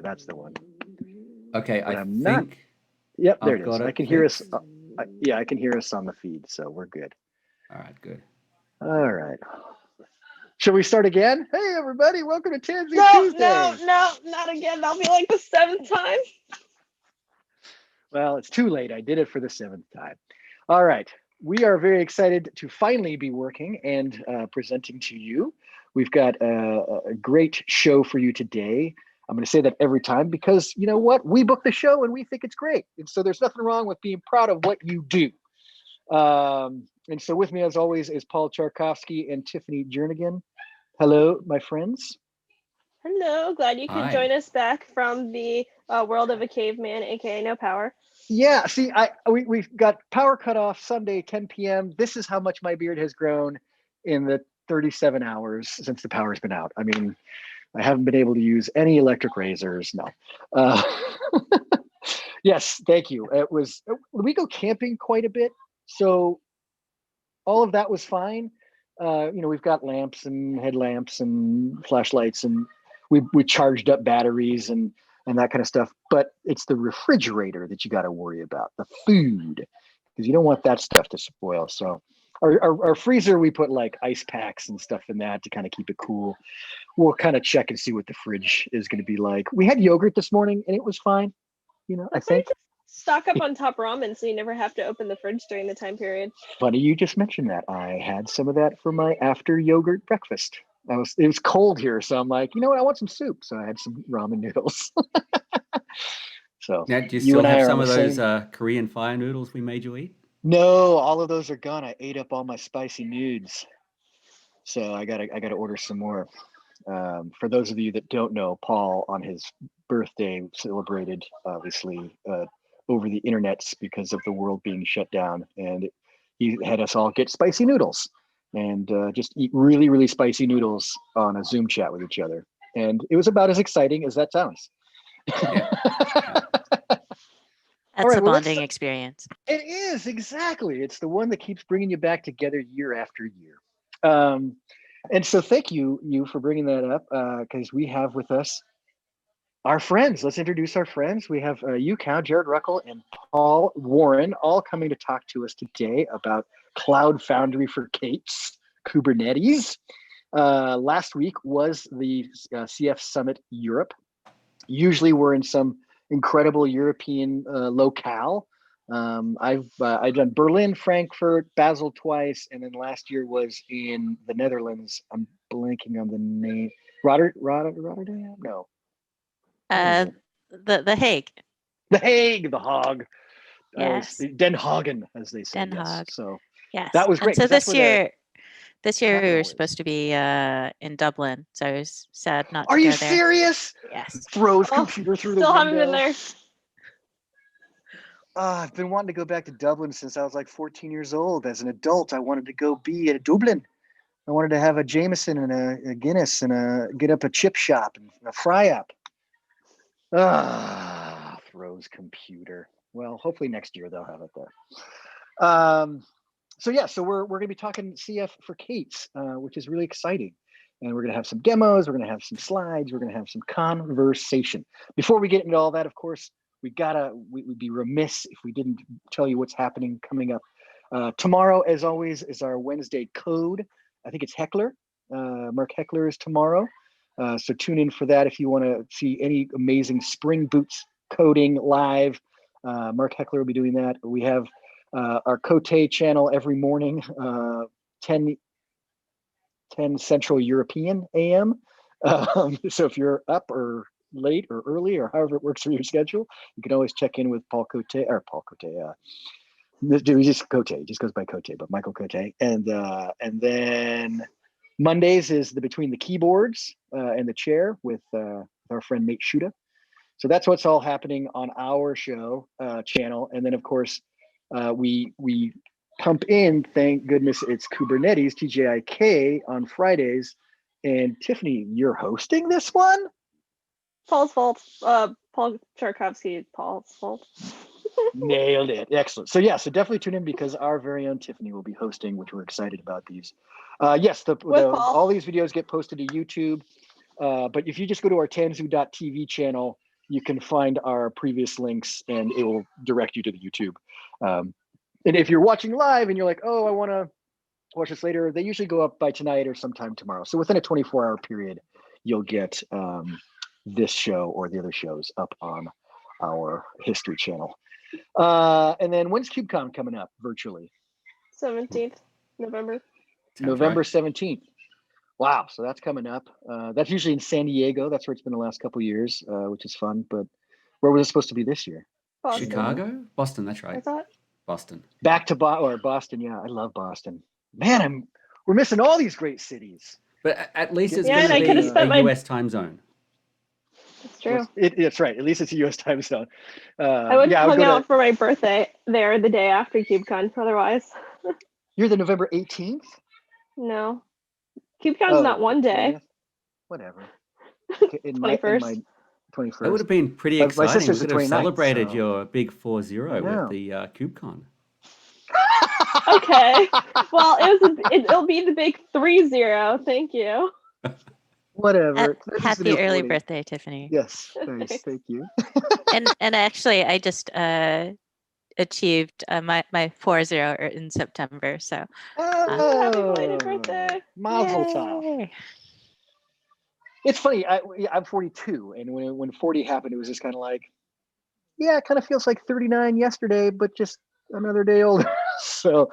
that's the one. Okay, But I I'm think. not. Yep, there I've it is. got I it can hear us. fixed. Yeah, I can hear us on the feed, so we're good. All right, good. All right. Shall we start again? Hey, everybody, welcome to Tanzu Tuesday. No, not again. That'll be like the 7th time. Well, it's too late. I did it for the 7th time. All right. We are very excited to finally be working and presenting to you. We've got a great show for you today. I'm going to say that every time because you know what? We book the show and we think it's great. And so there's nothing wrong with being proud of what you do. And so with me, as always, is Paul Charkovsky and Tiffany Jernigan. Hello, my friends. Hello, glad you could Hi. join us back from the world of a caveman, aka no power. Yeah, see, we've got power cut off Sunday, 10 p.m. This is how much my beard has grown in the 37 hours since the power's been out. I mean, I haven't been able to use any electric razors. No. Yes, thank you. We go camping quite a bit, so all of that was fine. We've got lamps and headlamps and flashlights, and we charged up batteries and that kind of stuff. But it's the refrigerator that you got to worry about, the food, because you don't want that stuff to spoil. So our freezer, we put like ice packs and stuff in that to kind of keep it cool. We'll kind of check and see what the fridge is going to be like. We had yogurt this morning and it was fine. I think. Stock up on top ramen so you never have to open the fridge during the time period. Funny you just mentioned that. I had some of that for my after yogurt breakfast. It was cold here, so I'm like, you know what? I want some soup. So I had some ramen noodles. So Now, do you still and I have are some on of the those same- Korean fire noodles we made you eat? No, all of those are gone. I ate up all my spicy nudes. So I gotta order some more. For those of you that don't know, Paul on his birthday celebrated obviously over the internets because of the world being shut down, and he had us all get spicy noodles and just eat really, really spicy noodles on a Zoom chat with each other, and it was about as exciting as that sounds. Yeah. That's a bonding experience. It is, exactly. It's the one that keeps bringing you back together year after year. And so thank you for bringing that up, because we have with us our friends. Let's introduce our friends. We have Dieu Cao, Jared Ruckle, and Paul Warren all coming to talk to us today about Cloud Foundry for Kates, Kubernetes. Last week was the CF Summit Europe. Usually we're in some incredible European locale. I've done Berlin, Frankfurt, Basel twice, and then last year was in the Netherlands. I'm blanking on the name. Rotterdam? No. The Hague. The Hague, the Hog. Yes. Den Hagen, as they say. Den yes. Haag. So yes, that was great. And so this year we capital were is. supposed to be in Dublin, so I was sad not Are to go you there. serious? Yes. Throws computer through the window. Still haven't been there. I've been wanting to go back to Dublin since I was like 14 years old. As an adult, I wanted to go be at Dublin. I wanted to have a Jameson and a Guinness and get up a chip shop and a fry up. Throws computer. Well, hopefully next year they'll have it there. So we're going to be talking CF for Kates, which is really exciting. And we're going to have some demos. We're going to have some slides. We're going to have some conversation. Before we get into all that, of course, we'd be remiss if we didn't tell you what's happening coming up. Tomorrow, as always, is our Wednesday code. I think it's Heckler. Mark Heckler is tomorrow. So tune in for that if you want to see any amazing Spring Boots coding live. Mark Heckler will be doing that. We have our Cote channel every morning, 10 Central European AM. So if you're up or late or early or however it works for your schedule, you can always check in with Paul Cote. He's just Cote. He just goes by Cote, but Michael Cote. And then Mondays is the Between the Keyboards and the Chair with our friend Nate Shuda. So that's what's all happening on our show channel. And then of course we pump in, thank goodness it's Kubernetes, TJIK on Fridays. And Tiffany, you're hosting this one? Paul's fault. Paul Charkovsky, Paul's fault. Nailed it. Excellent. So definitely tune in because our very own Tiffany will be hosting, which we're excited about these. Yes, all these videos get posted to YouTube. But if you just go to our Tanzu.tv channel, you can find our previous links, and it will direct you to the YouTube. And if you're watching live and you're like, oh, I want to watch this later, they usually go up by tonight or sometime tomorrow. So within a 24-hour period, you'll get this show or the other shows up on our history channel. And then when's Cubecon coming up virtually? 17th November. Sounds November right. 17th. Wow, so that's coming up. That's usually in San Diego. That's where it's been the last couple of years, which is fun. But where was it supposed to be this year? Boston. Chicago? Boston, that's I right. thought. Boston. Back to Boston. Yeah, I love Boston. Man, we're missing all these great cities. But at least it's Yeah, going and I to could've be spent a my- US time zone. It's true. That's right. At least it's a U.S. time zone. I would yeah, have I would hung go out for my birthday there the day after Cubecon. Otherwise, You're the November 18th. no. Cubecon's not one day. 20th? Whatever. 21st. 21st. That would have been pretty My exciting. We sister's the could have 29th, celebrated so- your big 4-0 I know. with the Cubecon. Okay. Well, it'll be the big 3-0. Thank you. Whatever. This is the Happy new early 40. birthday, Tiffany. Yes, nice. Thanks. Thank you. And actually, I just achieved my 4-0 in September. So Happy belated birthday. Mazel tov. yay. It's funny. I'm 42, and when 40 happened, it was just kind of like, yeah, it kind of feels like 39 yesterday, but just another day older. So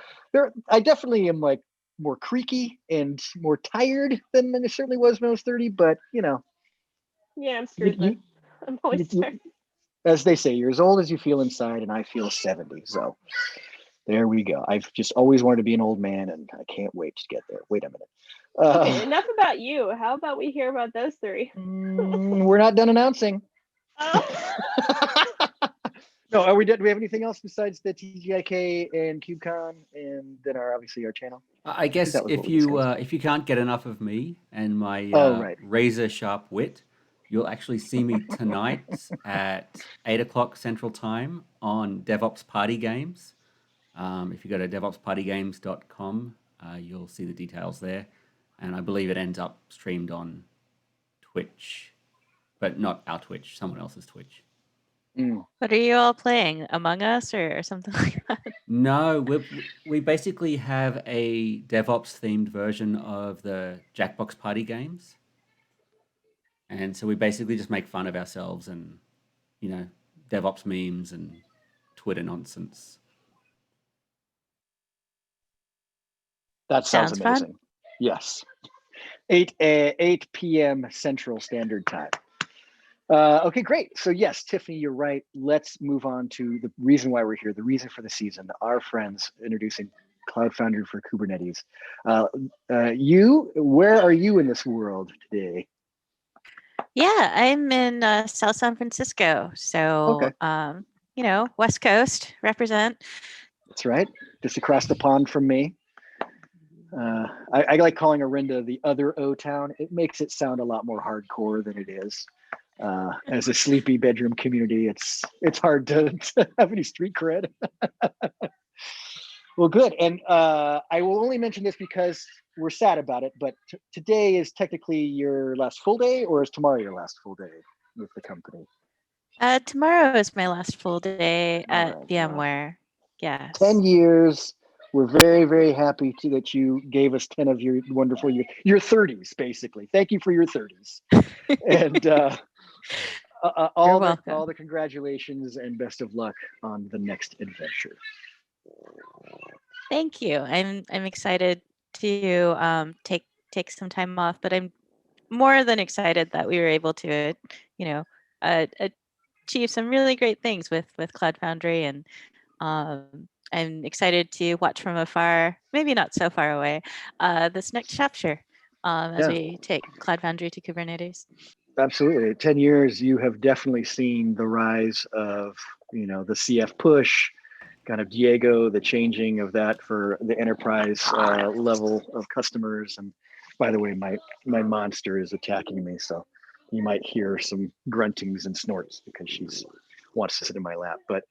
I definitely am like more creaky and more tired than I certainly was when I was 30. But Yeah, I'm screwed you- then. I'm always you- tired. as they say, you're as old as you feel inside, and I feel 70. So there we go. I've just always wanted to be an old man, and I can't wait to get there. Wait a minute. Okay, enough about you. How about we hear about those three? We're not done announcing. Oh, No, are we done? Do we have anything else besides the TGIK and Cubecon, and then obviously our channel? I guess that was what if we you discussed. if you can't get enough of me and my Right. razor sharp wit, you'll actually see me tonight at 8 o'clock Central Time on DevOps Party Games. If you go to devopspartygames.com, you'll see the details there. And I believe it ends up streamed on Twitch, but not our Twitch, someone else's Twitch. What are you all playing? Among Us or something like that? No, we basically have a DevOps themed version of the Jackbox Party Games. And so we basically just make fun of ourselves and, DevOps memes and Twitter nonsense. That sounds Sounds fun. amazing. Yes. 8 p.m. Central Standard Time. Okay, great. So yes, Tiffany, you're right. Let's move on to the reason why we're here, the reason for the season, our friends introducing Cloud Foundry for Kubernetes. Where are you in this world today? Yeah, I'm in South San Francisco. So, West Coast, represent. That's right. Just across the pond from me. I like calling Orinda the other O-Town. It makes it sound a lot more hardcore than it is. As a sleepy bedroom community, it's hard to have any street cred. Well, good. And I will only mention this because we're sad about it, but today is technically your last full day, or is tomorrow your last full day with the company? Tomorrow is my last full day at Alright, VMware. Yes. 10 years. We're very, very happy that you gave us 10 of your wonderful years, your 30s, basically. Thank you for your 30s. And all welcome. the congratulations and best of luck on the next adventure. Thank you. I'm excited to take some time off, but I'm more than excited that we were able to, achieve some really great things with Cloud Foundry, and I'm excited to watch from afar, maybe not so far away, this next chapter as we take Cloud Foundry to Kubernetes. Absolutely. 10 years, you have definitely seen the rise of, the CF push, kind of Diego, the changing of that for the enterprise level of customers. And by the way, my monster is attacking me, so you might hear some gruntings and snorts because she's wants to sit in my lap. But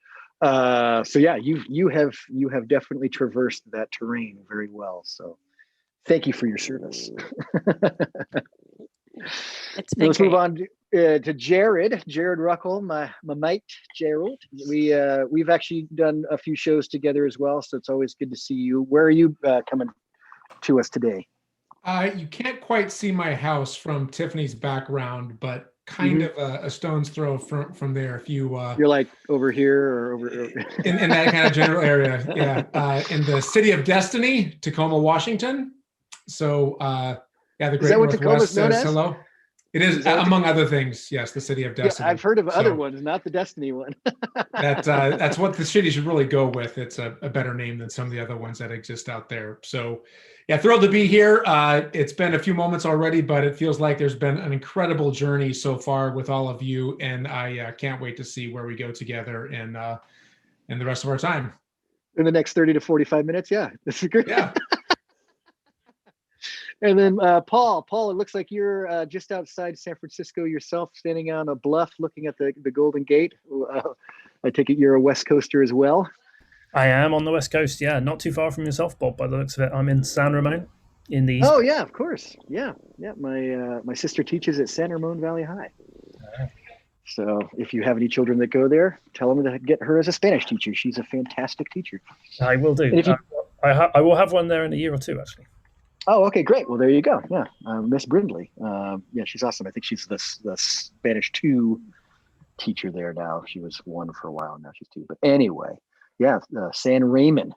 so yeah, you have definitely traversed that terrain very well. So thank you for your service. It's been Let's great. move on. to Jared Ruckle, my mate, Gerald. We've actually done a few shows together as well, so it's always good to see you. Where are you coming to us today? You can't quite see my house from Tiffany's background, but kind of a stone's throw from there. If you you're like over here or over in that kind of general area, yeah. In the city of Destiny, Tacoma, Washington. So yeah, the Great Northwest says hello. It is among other things, yes, the city of Destiny. Yeah, I've heard of other ones, not the Destiny one. That's what the city should really go with. It's a better name than some of the other ones that exist out there. So yeah, thrilled to be here. It's been a few moments already, but it feels like there's been an incredible journey so far with all of you, and I can't wait to see where we go together in the rest of our time. In the next 30 to 45 minutes, yeah, this is great. Yeah. And then Paul, it looks like you're just outside San Francisco yourself, standing on a bluff looking at the Golden Gate. I take it you're a West Coaster as well. I am on the West Coast, yeah, not too far from yourself, Bob, by the looks of it. I'm in San Ramon in the East. Oh, yeah, of course. Yeah. My sister teaches at San Ramon Valley High. So if you have any children that go there, tell them to get her as a Spanish teacher. She's a fantastic teacher. I will do. I will have one there in a year or two, actually. Oh, okay, great. Well, there you go. Yeah, Miss Brindley. Yeah, she's awesome. I think she's the Spanish 2 teacher there now. She was 1 for a while. Now she's 2. But anyway, yeah, San Ramon.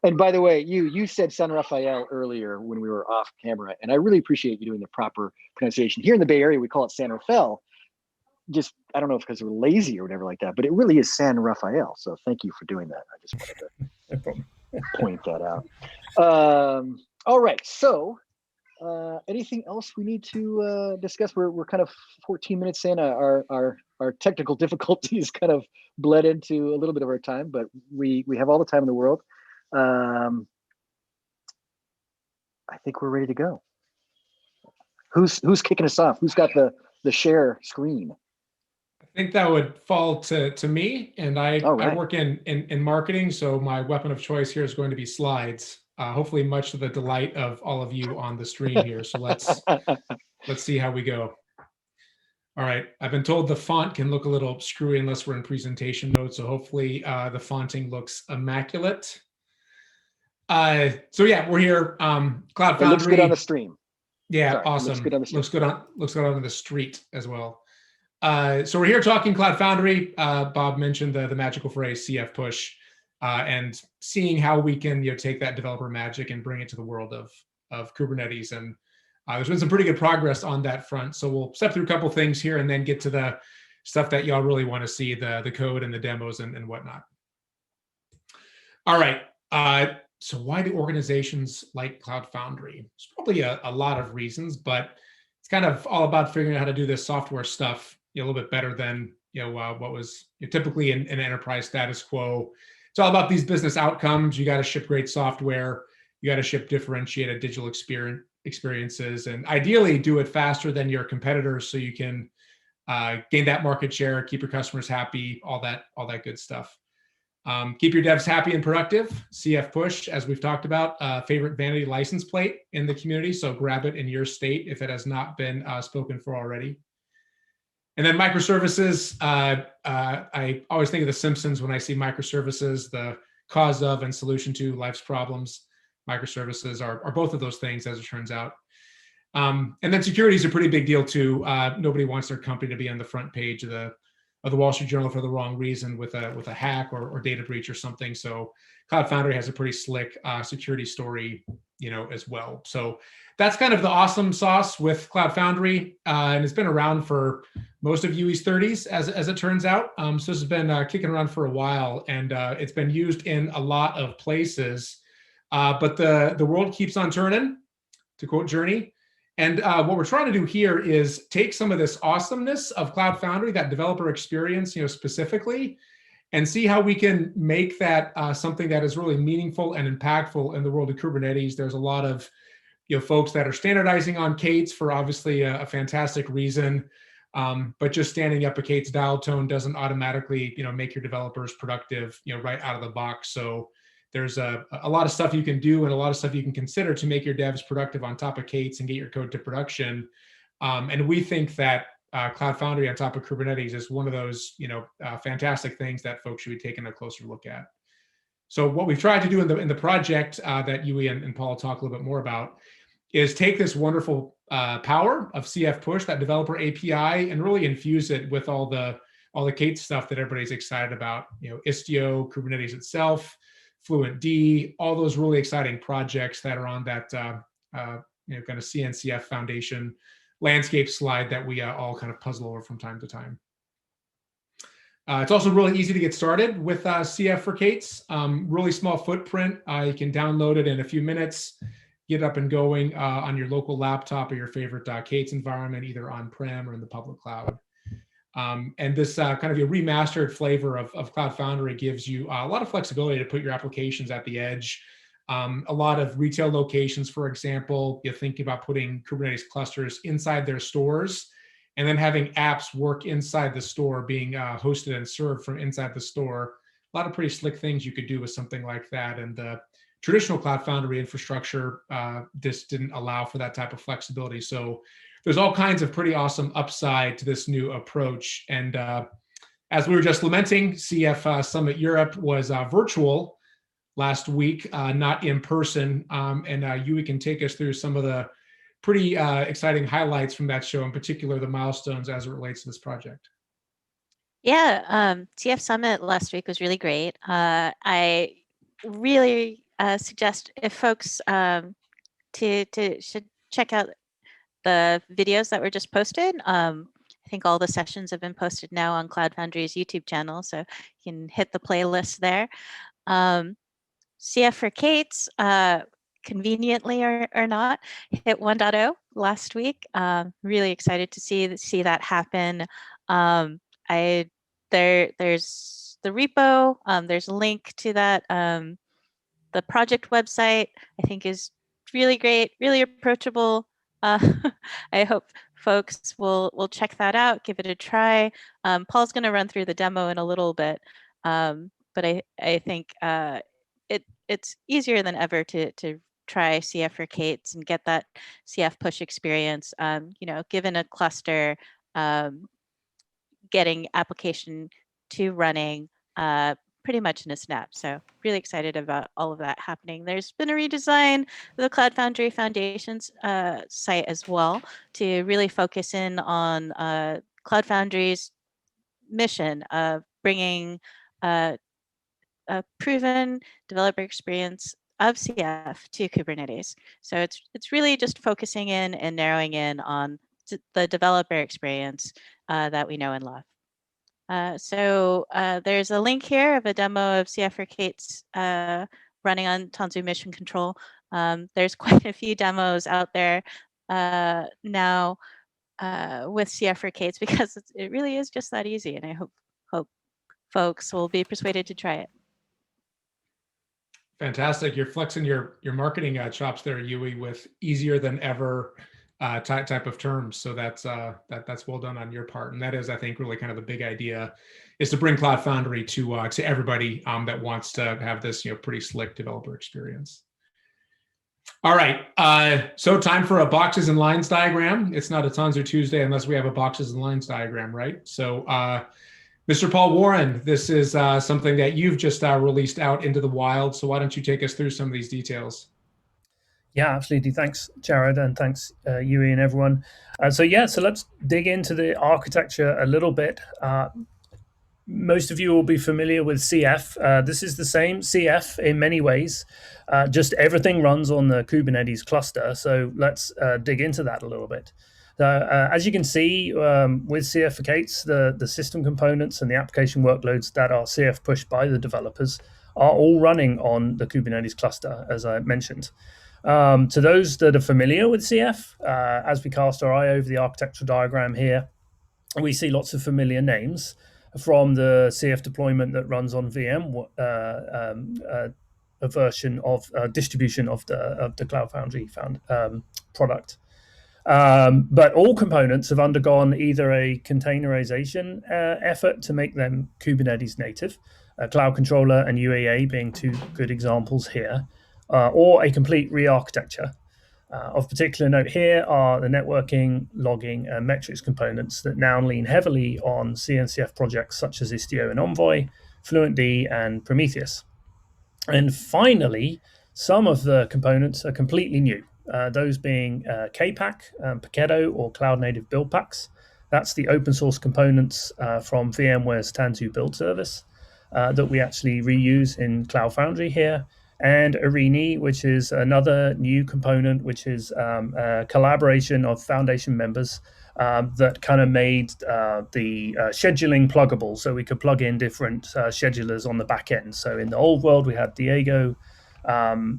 And by the way, you said San Rafael earlier when we were off camera, and I really appreciate you doing the proper pronunciation. Here in the Bay Area, we call it San Rafael. Just, I don't know if because we're lazy or whatever like that, but it really is San Rafael. So thank you for doing that. I just wanted to No problem. point that out. All right. So anything else we need to discuss? We're kind of 14 minutes in. Our technical difficulties kind of bled into a little bit of our time, but we have all the time in the world. I think we're ready to go. Who's kicking us off? Who's got the share screen? I think that would fall to me, and I work in marketing, so my weapon of choice here is going to be slides. Hopefully, much to the delight of all of you on the stream here. So let's see how we go. All right, I've been told the font can look a little screwy unless we're in presentation mode. So hopefully, the fonting looks immaculate. So yeah, we're here. Cloud Foundry. It looks good on the stream. Yeah, Sorry, awesome. looks good on the stream. Looks good on the street as well. So we're here talking Cloud Foundry. Bob mentioned the magical phrase CF push, and seeing how we can take that developer magic and bring it to the world of Kubernetes. And there's been some pretty good progress on that front. So we'll step through a couple things here and then get to the stuff that y'all really want to see, the code and the demos and whatnot. All right. So why do organizations like Cloud Foundry? There's probably a lot of reasons, but it's kind of all about figuring out how to do this software stuff a little bit better than what was typically an enterprise status quo. It's all about these business outcomes. You got to ship great software. You got to ship differentiated digital experiences, and ideally do it faster than your competitors, so you can gain that market share, keep your customers happy, all that good stuff. Keep your devs happy and productive. CF push, as we've talked about, favorite vanity license plate in the community. So grab it in your state if it has not been spoken for already. And then microservices. I always think of The Simpsons when I see microservices, the cause of and solution to life's problems. Microservices are both of those things, as it turns out. And then security is a pretty big deal too. Nobody wants their company to be on the front page of the Wall Street Journal for the wrong reason with a hack or data breach or something. So Cloud Foundry has a pretty slick security story, as well. So that's kind of the awesome sauce with Cloud Foundry, and it's been around for most of UE's 30s, as it turns out. So this has been kicking around for a while, and it's been used in a lot of places. But the world keeps on turning, to quote Journey. And what we're trying to do here is take some of this awesomeness of Cloud Foundry, that developer experience, specifically, and see how we can make that something that is really meaningful and impactful in the world of Kubernetes. There's a lot of folks that are standardizing on K8s for obviously a fantastic reason, but just standing up a K8s dial tone doesn't automatically make your developers productive right out of the box. So there's a lot of stuff you can do and a lot of stuff you can consider to make your devs productive on top of K8s and get your code to production. And we think that Cloud Foundry on top of Kubernetes is one of those, fantastic things that folks should be taking a closer look at. So what we've tried to do in the project that Yui and Paul talk a little bit more about is take this wonderful power of CF Push, that developer API, and really infuse it with all the Kate stuff that everybody's excited about. Istio, Kubernetes itself, FluentD, all those really exciting projects that are on that kind of CNCF Foundation landscape slide that we all kind of puzzle over from time to time. It's also really easy to get started with CF for Kates. Really small footprint. You can download it in a few minutes, get up and going on your local laptop or your favorite Kates environment, either on-prem or in the public cloud. And this kind of a remastered flavor of Cloud Foundry gives you a lot of flexibility to put your applications at the edge. A lot of retail locations, for example, you're thinking about putting Kubernetes clusters inside their stores and then having apps work inside the store, being hosted and served from inside the store. A lot of pretty slick things you could do with something like that. And the traditional Cloud Foundry infrastructure just didn't allow for that type of flexibility. So there's all kinds of pretty awesome upside to this new approach. And as we were just lamenting, CF Summit Europe was virtual last week, not in person. And Yui can take us through some of the pretty exciting highlights from that show, in particular the milestones as it relates to this project. Yeah, CF Summit last week was really great. I really suggest if folks should check out the videos that were just posted. I think all the sessions have been posted now on Cloud Foundry's YouTube channel, so you can hit the playlist there. CF for Kates, conveniently or not, hit 1.0 last week. Really excited to see that happen. There's the repo. There's a link to that. The project website, I think, is really great, really approachable. I hope folks will check that out, give it a try. Paul's going to run through the demo in a little bit, but I think it's easier than ever to try CF for Kates and get that CF push experience. Given a cluster, getting application to running pretty much in a snap. So really excited about all of that happening. There's been a redesign of the Cloud Foundry Foundation's site as well to really focus in on Cloud Foundry's mission of bringing a proven developer experience of CF to Kubernetes. So it's really just focusing in and narrowing in on the developer experience that we know and love. So there's a link here of a demo of CF for Kates running on Tanzu Mission Control. There's quite a few demos out there now with CF for Kates because it really is just that easy, and I hope folks will be persuaded to try it. Fantastic! You're flexing your marketing chops there, Yui, with easier than ever type of terms. So that's well done on your part. And that is, I think, really kind of the big idea, is to bring Cloud Foundry to everybody that wants to have this pretty slick developer experience. All right, so time for a boxes and lines diagram. It's not a Tanzu Tuesday unless we have a boxes and lines diagram, right? So Mr. Paul Warren, this is something that you've just released out into the wild. So why don't you take us through some of these details? Yeah, absolutely. Thanks, Jared, and thanks, Yui and everyone. So let's dig into the architecture a little bit. Most of you will be familiar with CF. This is the same CF in many ways, just everything runs on the Kubernetes cluster. So let's dig into that a little bit. As you can see, with CF for Kates, the system components and the application workloads that are CF pushed by the developers are all running on the Kubernetes cluster, as I mentioned. To those that are familiar with CF, as we cast our eye over the architectural diagram here, we see lots of familiar names from the CF deployment that runs on VM, a version of distribution of the Cloud Foundry product. But all components have undergone either a containerization effort to make them Kubernetes native, Cloud Controller and UAA being two good examples here, or a complete re-architecture. Of particular note here are the networking, logging, and metrics components that now lean heavily on CNCF projects such as Istio and Envoy, FluentD, and Prometheus. And finally, some of the components are completely new, those being KPAC, Paketo, or Cloud Native Build Packs. That's the open source components from VMware's Tanzu build service that we actually reuse in Cloud Foundry here. And Arini, which is another new component, which is a collaboration of Foundation members that kind of made the scheduling pluggable, so we could plug in different schedulers on the back end. So in the old world, we had Diego,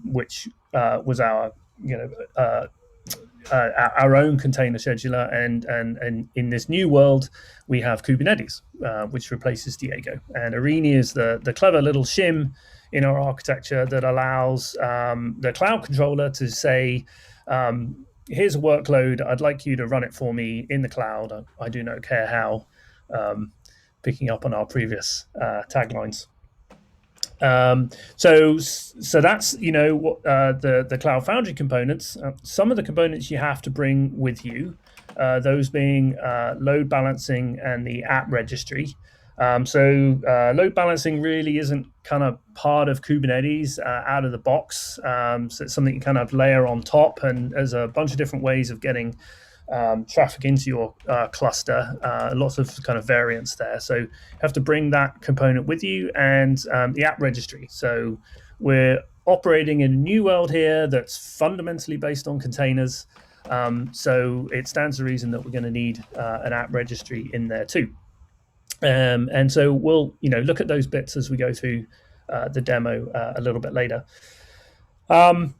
which was our our own container scheduler, and in this new world, we have Kubernetes, which replaces Diego. And Arini is the clever little shim in our architecture that allows the cloud controller to say, here's a workload, I'd like you to run it for me in the cloud. I do not care how, picking up on our previous taglines. So that's what the Cloud Foundry components. Some of the components you have to bring with you, those being load balancing and the app registry. Load balancing really isn't kind of part of Kubernetes out of the box. So it's something you kind of layer on top, and there's a bunch of different ways of getting traffic into your cluster, lots of kind of variants there. So you have to bring that component with you, and the app registry. So we're operating in a new world here that's fundamentally based on containers. So it stands to reason that we're going to need an app registry in there too. And so we'll look at those bits as we go through the demo a little bit later. And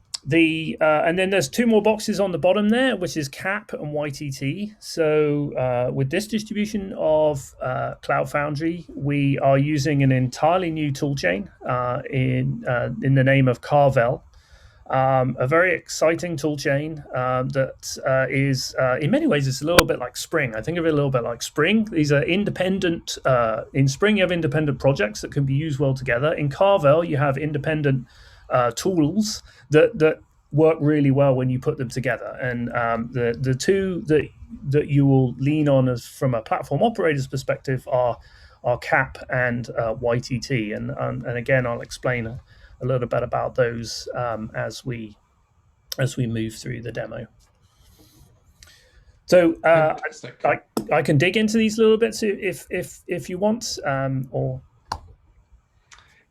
then there's two more boxes on the bottom there, which is CAP and YTT. So with this distribution of Cloud Foundry, we are using an entirely new toolchain in the name of Carvel. A very exciting toolchain that is, in many ways, it's a little bit like Spring. I think of it a little bit like Spring. These are independent. In Spring, you have independent projects that can be used well together. In Carvel, you have independent tools that work really well when you put them together. And the two that you will lean on as from a platform operator's perspective are CAP and YTT. And again, I'll explain a little bit about those as we move through the demo. So I can dig into these little bits if you want, or.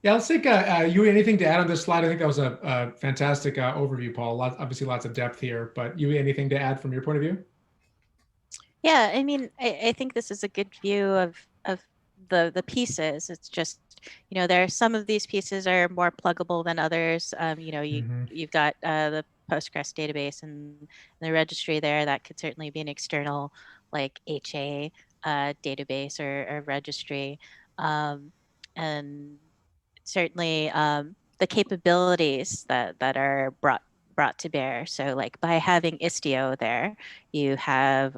Yeah, let's take you anything to add on this slide. I think that was a fantastic overview, Paul. Obviously lots of depth here, but you anything to add from your point of view? Yeah, I mean, I think this is a good view of the pieces. It's just, there are some of these pieces are more pluggable than others. You've got the Postgres database and the registry there. That could certainly be an external, like HA database or registry. And certainly the capabilities that are brought to bear. So like by having Istio there, you have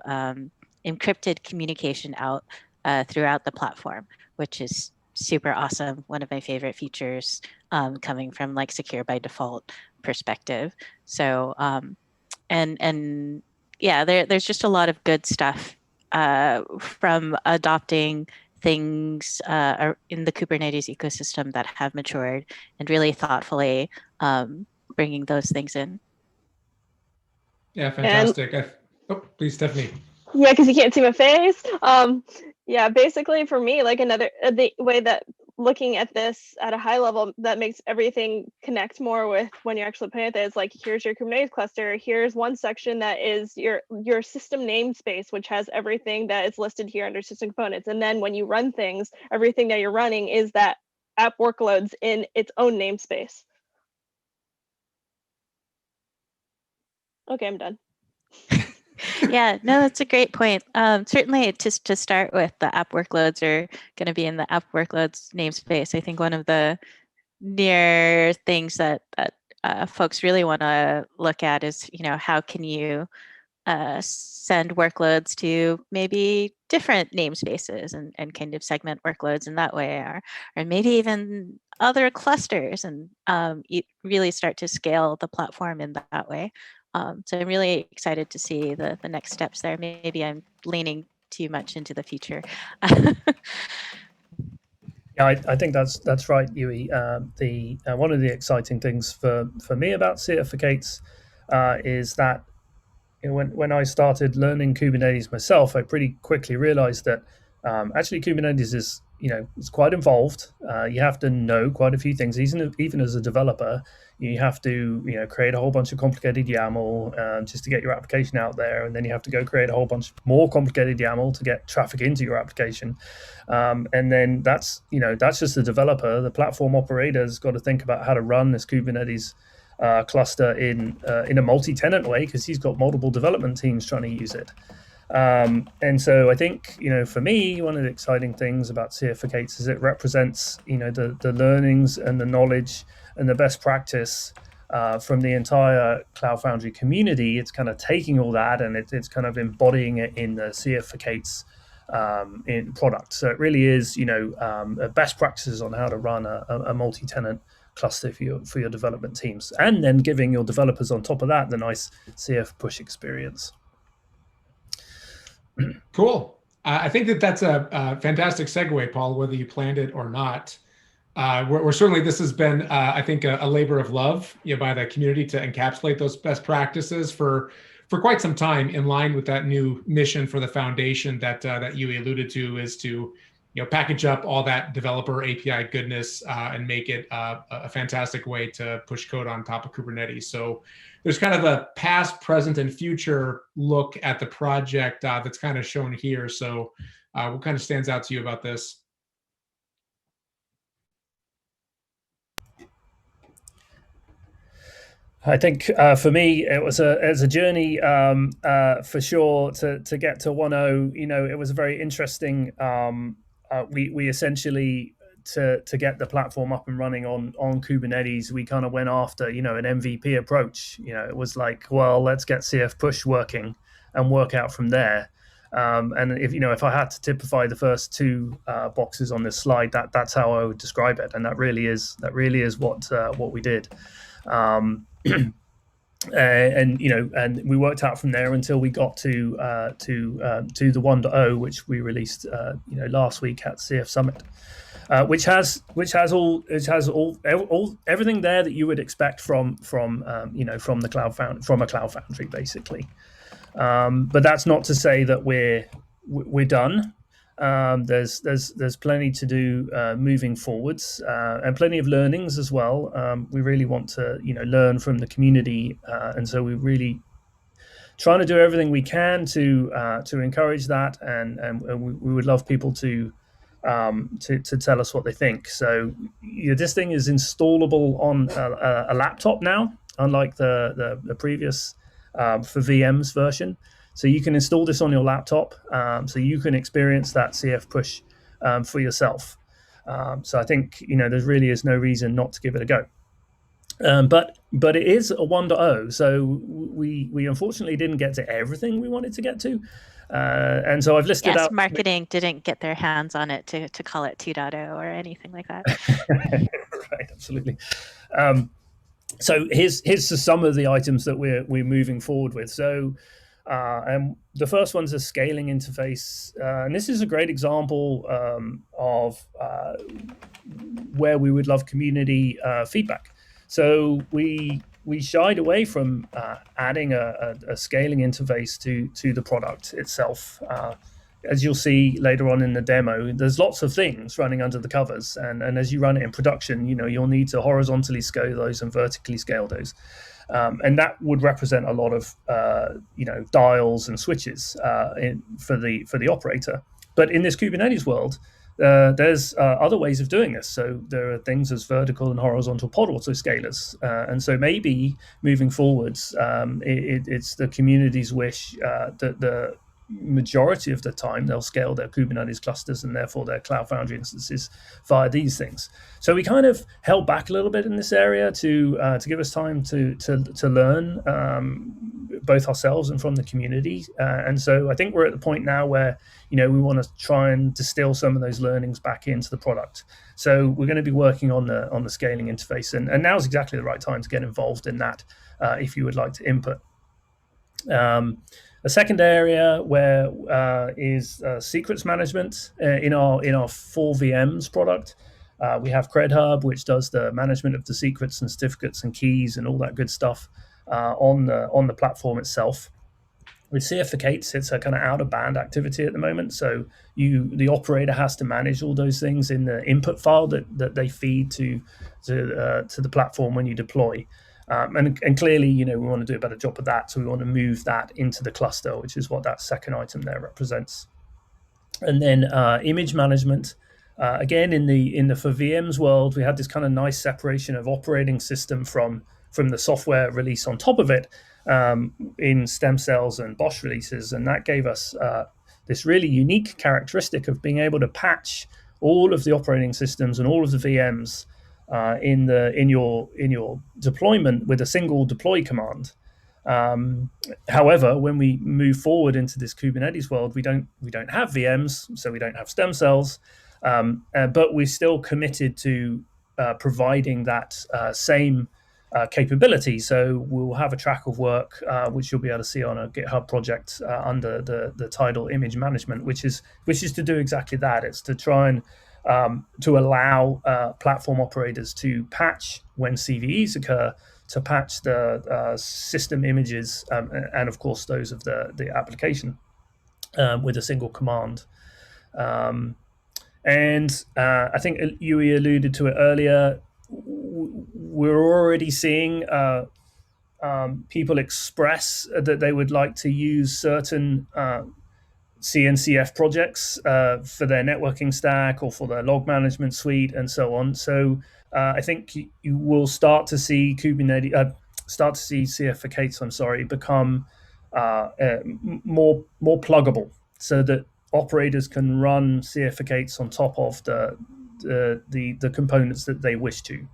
encrypted communication out throughout the platform, which is super awesome. One of my favorite features coming from like secure by default perspective. So and yeah, there's just a lot of good stuff from adopting things in the Kubernetes ecosystem that have matured and really thoughtfully bringing those things in. Yeah, fantastic. Please, Stephanie. Yeah, because you can't see my face. Yeah, basically for me, like the way that looking at this at a high level, that makes everything connect more with when you're actually playing with it. It's like, here's your Kubernetes cluster. Here's one section that is your system namespace, which has everything that is listed here under system components. And then when you run things, everything that you're running is that app workloads in its own namespace. Okay, I'm done. Yeah, no, that's a great point. Certainly, just to start with, the app workloads are going to be in the app workloads namespace. I think one of the near things that folks really want to look at is, how can you send workloads to maybe different namespaces and kind of segment workloads in that way, or maybe even other clusters, and you really start to scale the platform in that way. So I'm really excited to see the next steps there. Maybe I'm leaning too much into the future. Yeah, I think that's right, Yui. One of the exciting things for me about CF4Kates is that when I started learning Kubernetes myself, I pretty quickly realized that actually Kubernetes is it's quite involved. You have to know quite a few things. Even as a developer, you have to create a whole bunch of complicated YAML just to get your application out there, and then you have to go create a whole bunch more complicated YAML to get traffic into your application. And then that's just the developer. The platform operator's got to think about how to run this Kubernetes cluster in a multi-tenant way, because he's got multiple development teams trying to use it. And so I think, for me, one of the exciting things about CF4Kates is it represents, the learnings and the knowledge and the best practice from the entire Cloud Foundry community. It's kind of taking all that and it's kind of embodying it in the CF4Kates in product. So it really is, best practices on how to run a multi-tenant cluster for your development teams, and then giving your developers on top of that the nice CF push experience. Cool. I think that's a fantastic segue, Paul, whether you planned it or not. We're certainly, this has been, I think, a labor of love by the community to encapsulate those best practices for quite some time, in line with that new mission for the foundation that you alluded to, is to package up all that developer API goodness and make it a fantastic way to push code on top of Kubernetes. So there's kind of a past, present, and future look at the project that's kind of shown here. So what kind of stands out to you about this? I think for me, it was a journey for sure to get to 1.0. It was a very interesting. We essentially to get the platform up and running on Kubernetes, we kind of went after an MVP approach. It was like, well, let's get CF push working and work out from there. And if I had to typify the first two boxes on this slide, that's how I would describe it, and that really is what we did. And we worked out from there until we got to the 1.0, which we released last week at CF Summit, which has everything there that you would expect from the Cloud Foundry, from a Cloud Foundry, basically. But that's not to say that we're done. There's plenty to do moving forwards, and plenty of learnings as well. We really want to learn from the community, and so we're really trying to do everything we can to encourage that, and we would love people to tell us what they think. So this thing is installable on a laptop now, unlike the previous for VM's version. So you can install this on your laptop, so you can experience that CF push for yourself. So I think there really is no reason not to give it a go. But it is a 1.0, so we unfortunately didn't get to everything we wanted to get to, and so I've listed out. Marketing didn't get their hands on it to call it 2.0 or anything like that. Right, absolutely. So here's some of the items that we're moving forward with. So. And the first one's a scaling interface, and this is a great example of where we would love community feedback. So we shied away from adding a scaling interface to the product itself. As you'll see later on in the demo, there's lots of things running under the covers, and as you run it in production, you'll need to horizontally scale those and vertically scale those. And that would represent a lot of dials and switches for the operator. But in this Kubernetes world, there's other ways of doing this. So there are things as vertical and horizontal pod autoscalers. And so maybe moving forwards, it's the community's wish that the majority of the time they'll scale their Kubernetes clusters and therefore their Cloud Foundry instances via these things. So we kind of held back a little bit in this area to give us time to learn both ourselves and from the community. And so I think we're at the point now where we want to try and distill some of those learnings back into the product. So we're going to be working on the scaling interface, and now's exactly the right time to get involved in that if you would like to input. A second area where is secrets management in our full VMs product. We have CredHub, which does the management of the secrets and certificates and keys and all that good stuff on the platform itself. With CF4Kates, it's a kind of out-of-band activity at the moment. So the operator has to manage all those things in the input file that they feed to the platform when you deploy. And clearly, we want to do a better job of that. So we want to move that into the cluster, which is what that second item there represents. And then image management. Again, in the for VMs world, we had this kind of nice separation of operating system from the software release on top of it in stem cells and BOSH releases, and that gave us this really unique characteristic of being able to patch all of the operating systems and all of the VMs in your deployment with a single deploy command. However, when we move forward into this Kubernetes world, we don't have VMs, so we don't have stem cells, but we're still committed to providing that same capability. So we'll have a track of work which you'll be able to see on a GitHub project under the title Image Management, which is to do exactly that. It's to try and to allow platform operators to patch when CVEs occur, to patch the system images and of course those of the application with a single command. And I think Yui alluded to it earlier. We're already seeing people express that they would like to use certain CNCF projects for their networking stack or for their log management suite and so on. So I think you will start to see Kubernetes, start to see CF4Kates, become more pluggable, so that operators can run CF4Kates on top of the components that they wish to.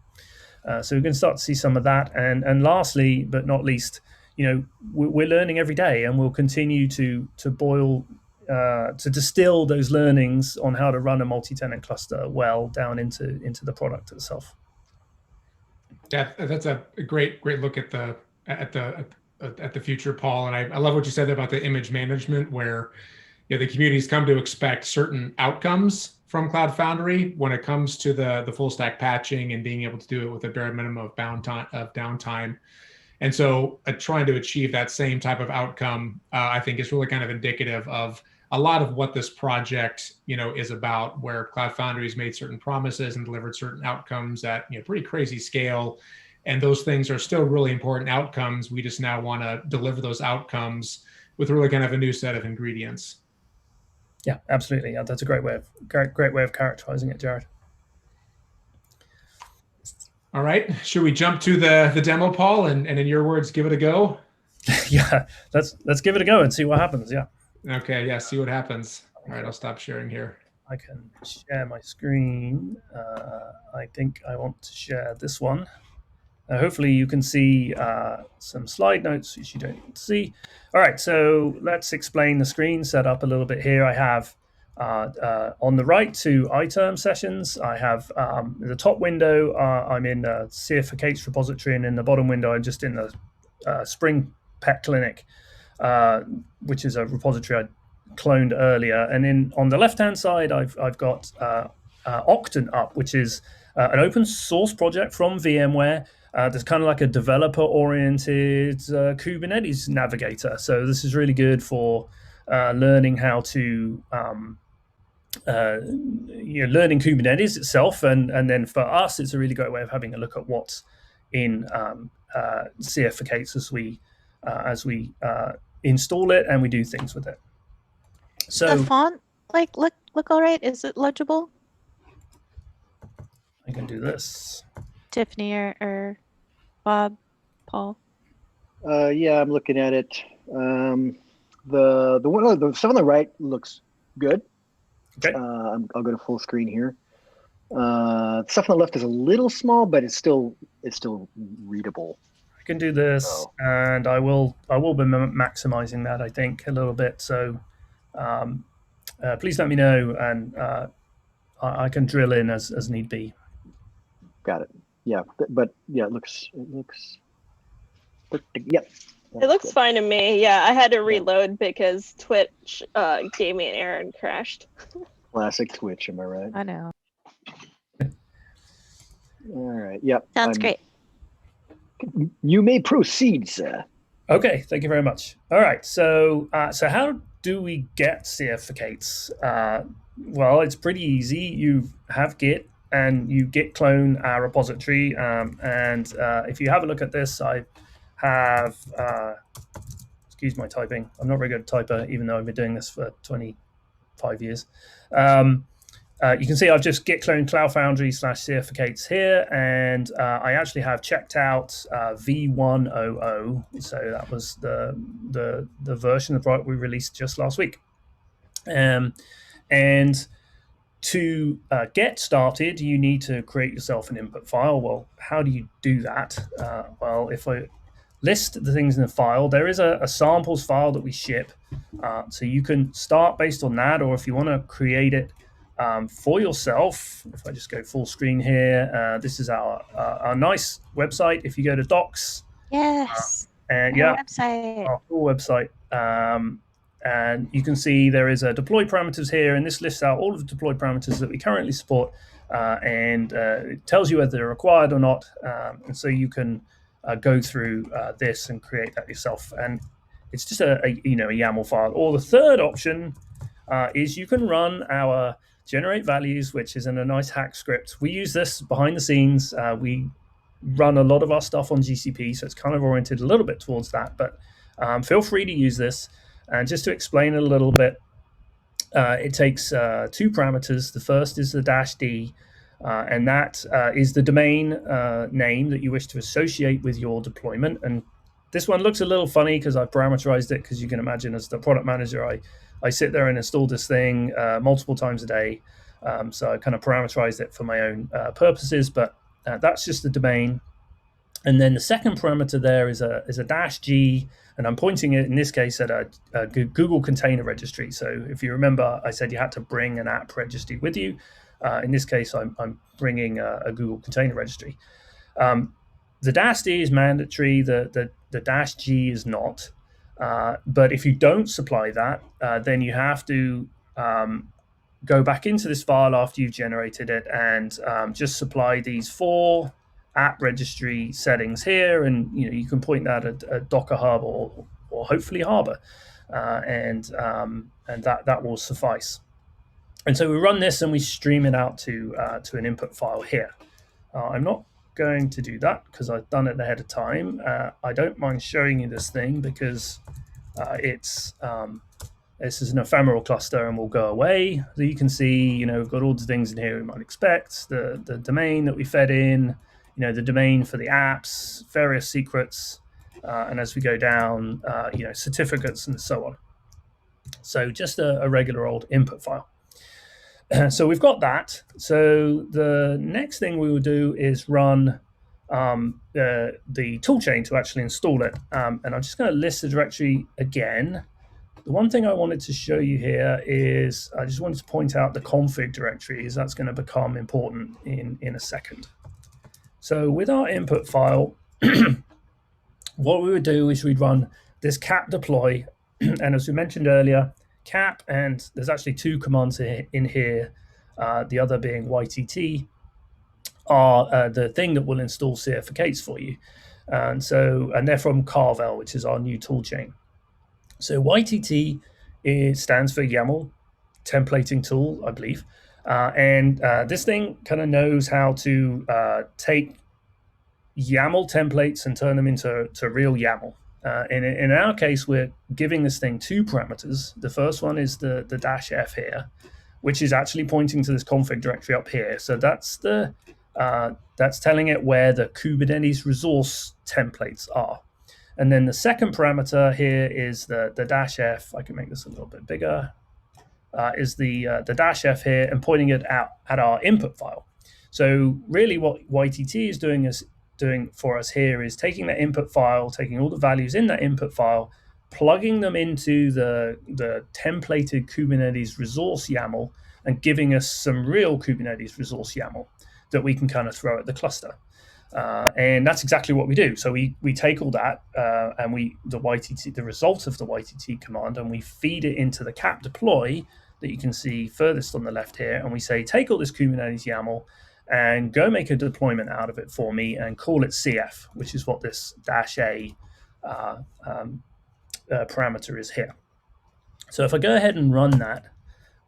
So we can start to see some of that. And lastly, but not least, we're learning every day, and we'll continue to distill those learnings on how to run a multi-tenant cluster well down into the product itself. Yeah, that's a great look at the future, Paul. And I love what you said about the image management, where the community's come to expect certain outcomes from Cloud Foundry when it comes to the full stack patching and being able to do it with a bare minimum of downtime. And so trying to achieve that same type of outcome, I think is really kind of indicative of a lot of what this project, is about, where Cloud Foundry has made certain promises and delivered certain outcomes at pretty crazy scale. And those things are still really important outcomes. We just now want to deliver those outcomes with really kind of a new set of ingredients. Yeah, absolutely. Yeah, that's a great way of characterizing it, Jared. All right, should we jump to the demo, Paul, and in your words, give it a go? Yeah, let's give it a go and see what happens. Yeah. Okay, yeah, see what happens. All right, I'll stop sharing here. I can share my screen. I think I want to share this one. Hopefully you can see some slide notes, which you don't see. All right, so let's explain the screen setup a little bit here. I have on the right 2 iTerm sessions. I have the top window, I'm in the CF4Kates repository, and in the bottom window, I'm just in the Spring Pet Clinic, which is a repository I cloned earlier. And then on the left-hand side, I've got Octant up, which is an open source project from VMware. There's kind of like a developer-oriented Kubernetes navigator. So this is really good for learning how to learning Kubernetes itself, and then for us, it's a really great way of having a look at what's in CF4Kates as we install it and we do things with it. So the font look all right? Is it legible? I can do this. Tiffany or Bob, Paul? Yeah, I'm looking at it. The stuff on the right looks good. Okay. I'll go to full screen here. Stuff on the left is a little small, but it's still readable. I can do this, and I will be maximizing that, I think, a little bit. So please let me know, and I can drill in as need be. Got it. Yeah, but yeah, it looks. Yep. It looks fine to me. Yeah, I had to reload because Twitch gave me an error and crashed. Classic Twitch, am I right? I know. All right. Yep. Sounds great. You may proceed, sir. Okay, thank you very much. All right, so how do we get CF for Kates? Well, it's pretty easy. You have Git and you git clone our repository. And if you have a look at this, I have, excuse my typing. I'm not very good at typer, even though I've been doing this for 25 years. You can see I've just git cloned Cloud Foundry /certificates here, and I actually have checked out v1.00. So that was the version of the product we released just last week. And to get started, you need to create yourself an input file. Well, how do you do that? Well, if I list the things in the file, there is a samples file that we ship. So you can start based on that, or if you want to create it for yourself, if I just go full screen here, this is our nice website. If you go to docs, Yes, and our website. our full website, and you can see there is a deploy parameters here, and this lists out all of the deploy parameters that we currently support, and it tells you whether they're required or not, and so you can go through this and create that yourself. And it's just a YAML file. Or the third option is you can run our generate values, which is in a nice hack script. We use this behind the scenes. We run a lot of our stuff on GCP, so it's kind of oriented a little bit towards that, but feel free to use this. And just to explain it a little bit, it takes two parameters. The first is the -d, and that is the domain name that you wish to associate with your deployment. And this one looks a little funny because I've parameterized it, because you can imagine as the product manager, I sit there and install this thing multiple times a day. So I kind of parameterized it for my own purposes, but that's just the domain. And then the second parameter there is a -g, and I'm pointing it in this case at a Google container registry. So if you remember, I said you had to bring an app registry with you. In this case, I'm bringing a Google container registry. The -d is mandatory. The -g is not. But if you don't supply that, then you have to go back into this file after you've generated it and just supply these 4 app registry settings here, and you can point that at Docker Hub or hopefully Harbor, and that will suffice. And so we run this and we stream it out to an input file here. I'm not going to do that because I've done it ahead of time. I don't mind showing you this thing because this is an ephemeral cluster and will go away. So you can see, we've got all the things in here we might expect, the domain that we fed in, the domain for the apps, various secrets, and as we go down, certificates and so on. So just a regular old input file. So we've got that. So the next thing we will do is run the toolchain to actually install it. And I'm just going to list the directory again. The one thing I wanted to show you here is I just wanted to point out the config directory, as that's going to become important in a second. So with our input file, what we would do is we'd run this cap deploy. And as we mentioned earlier, cap, and there's actually 2 commands in here, the other being YTT, are the thing that will install certificates for you. And they're from Carvel, which is our new toolchain. So YTT stands for YAML templating tool, I believe. And this thing kind of knows how to take YAML templates and turn them into real YAML. In our case, we're giving this thing 2 parameters. The first one is the -f here, which is actually pointing to this config directory up here. So that's telling it where the Kubernetes resource templates are. And then the second parameter here is the -f. I can make this a little bit bigger. Is the -f here, and pointing it out at our input file. So really what YTT is doing for us here is taking that input file, taking all the values in that input file, plugging them into the templated Kubernetes resource YAML, and giving us some real Kubernetes resource YAML that we can kind of throw at the cluster. And that's exactly what we do. So we take all that and the result of the YTT command, and we feed it into the cap deploy that you can see furthest on the left here. And we say, take all this Kubernetes YAML and go make a deployment out of it for me and call it CF, which is what this -a parameter is here. So if I go ahead and run that,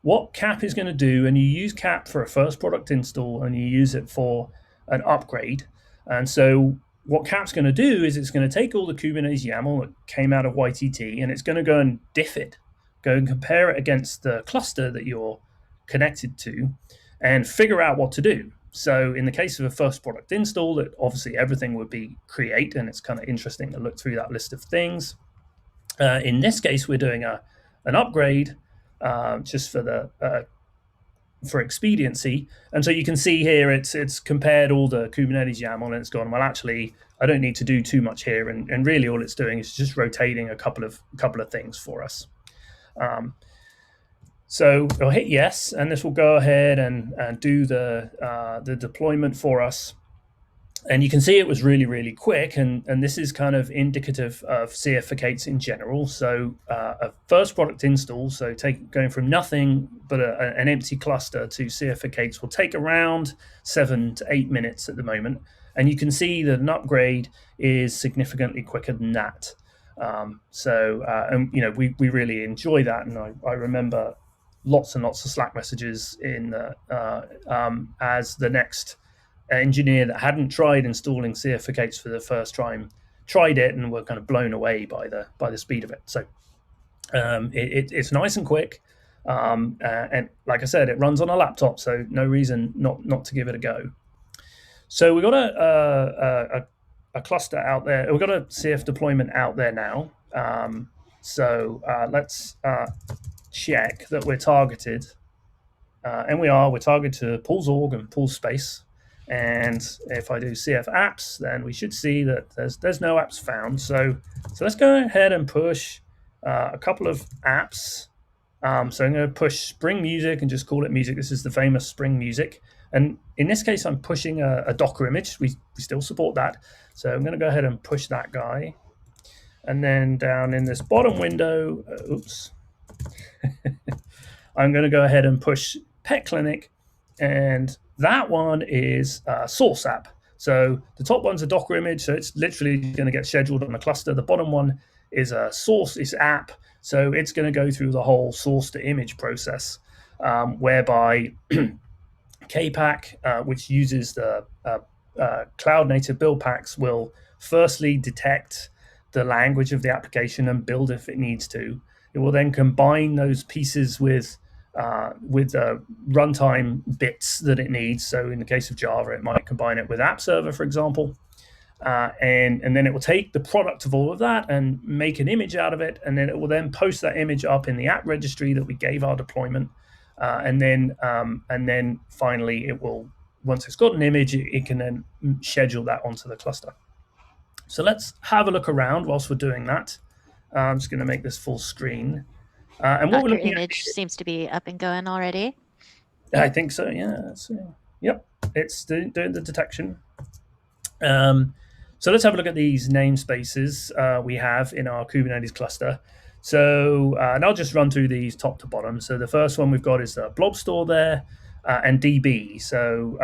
what cap is going to do, and you use cap for a first product install and you use it for an upgrade. And so what cap's going to do is it's going to take all the Kubernetes YAML that came out of YTT, and it's going to go and diff it, go and compare it against the cluster that you're connected to and figure out what to do. So in the case of a first product install, that obviously everything would be create, and it's kind of interesting to look through that list of things. In this case, we're doing an upgrade just for expediency. And so you can see here it's compared all the Kubernetes YAML, and it's gone, well, actually, I don't need to do too much here. And really all it's doing is just rotating a couple of things for us. So I'll hit yes, and this will go ahead and do the deployment for us. And you can see it was really, really quick. And this is kind of indicative of CF for K8s in general. So a first product install, so going from nothing but an empty cluster to CF for K8s will take around 7 to 8 minutes at the moment. And you can see that an upgrade is significantly quicker than that. And we really enjoy that. And I remember lots and lots of Slack messages as the next engineer that hadn't tried installing CF for K8s for the first time tried it and were kind of blown away by the speed of it. So it's nice and quick, and like I said, it runs on a laptop, so no reason not to give it a go. So we've got a cluster out there. We've got a CF deployment out there now. So let's check that we're targeted, and we're targeted to Paul's org and Paul's space. And if I do CF apps, then we should see that there's no apps found. So let's go ahead and push a couple of apps. So I'm going to push Spring Music and just call it music. This is the famous Spring Music. And in this case, I'm pushing a Docker image. We still support that. So I'm going to go ahead and push that guy. And then down in this bottom window, I'm going to go ahead and push Pet Clinic, and that one is a source app. So the top one's a Docker image, so it's literally going to get scheduled on a cluster. The bottom one is a source, is app, so it's going to go through the whole source to image process, whereby KPack, which uses the cloud native build packs, will firstly detect the language of the application and build if it needs to. It will then combine those pieces with runtime bits that it needs. So in the case of Java, it might combine it with App Server, for example. And then it will take the product of all of that and make an image out of it. And then it will then post that image up in the app registry that we gave our deployment. And then finally, it will, once it's got an image, it can then schedule that onto the cluster. So let's have a look around whilst we're doing that. I'm just going to make this full screen. And what we're looking image seems to be up and going already. I think so, yeah. Yep, it's doing the detection. So let's have a look at these namespaces we have in our Kubernetes cluster. So, and I'll just run through these top to bottom. So the first one we've got is the blob store there, and DB. So,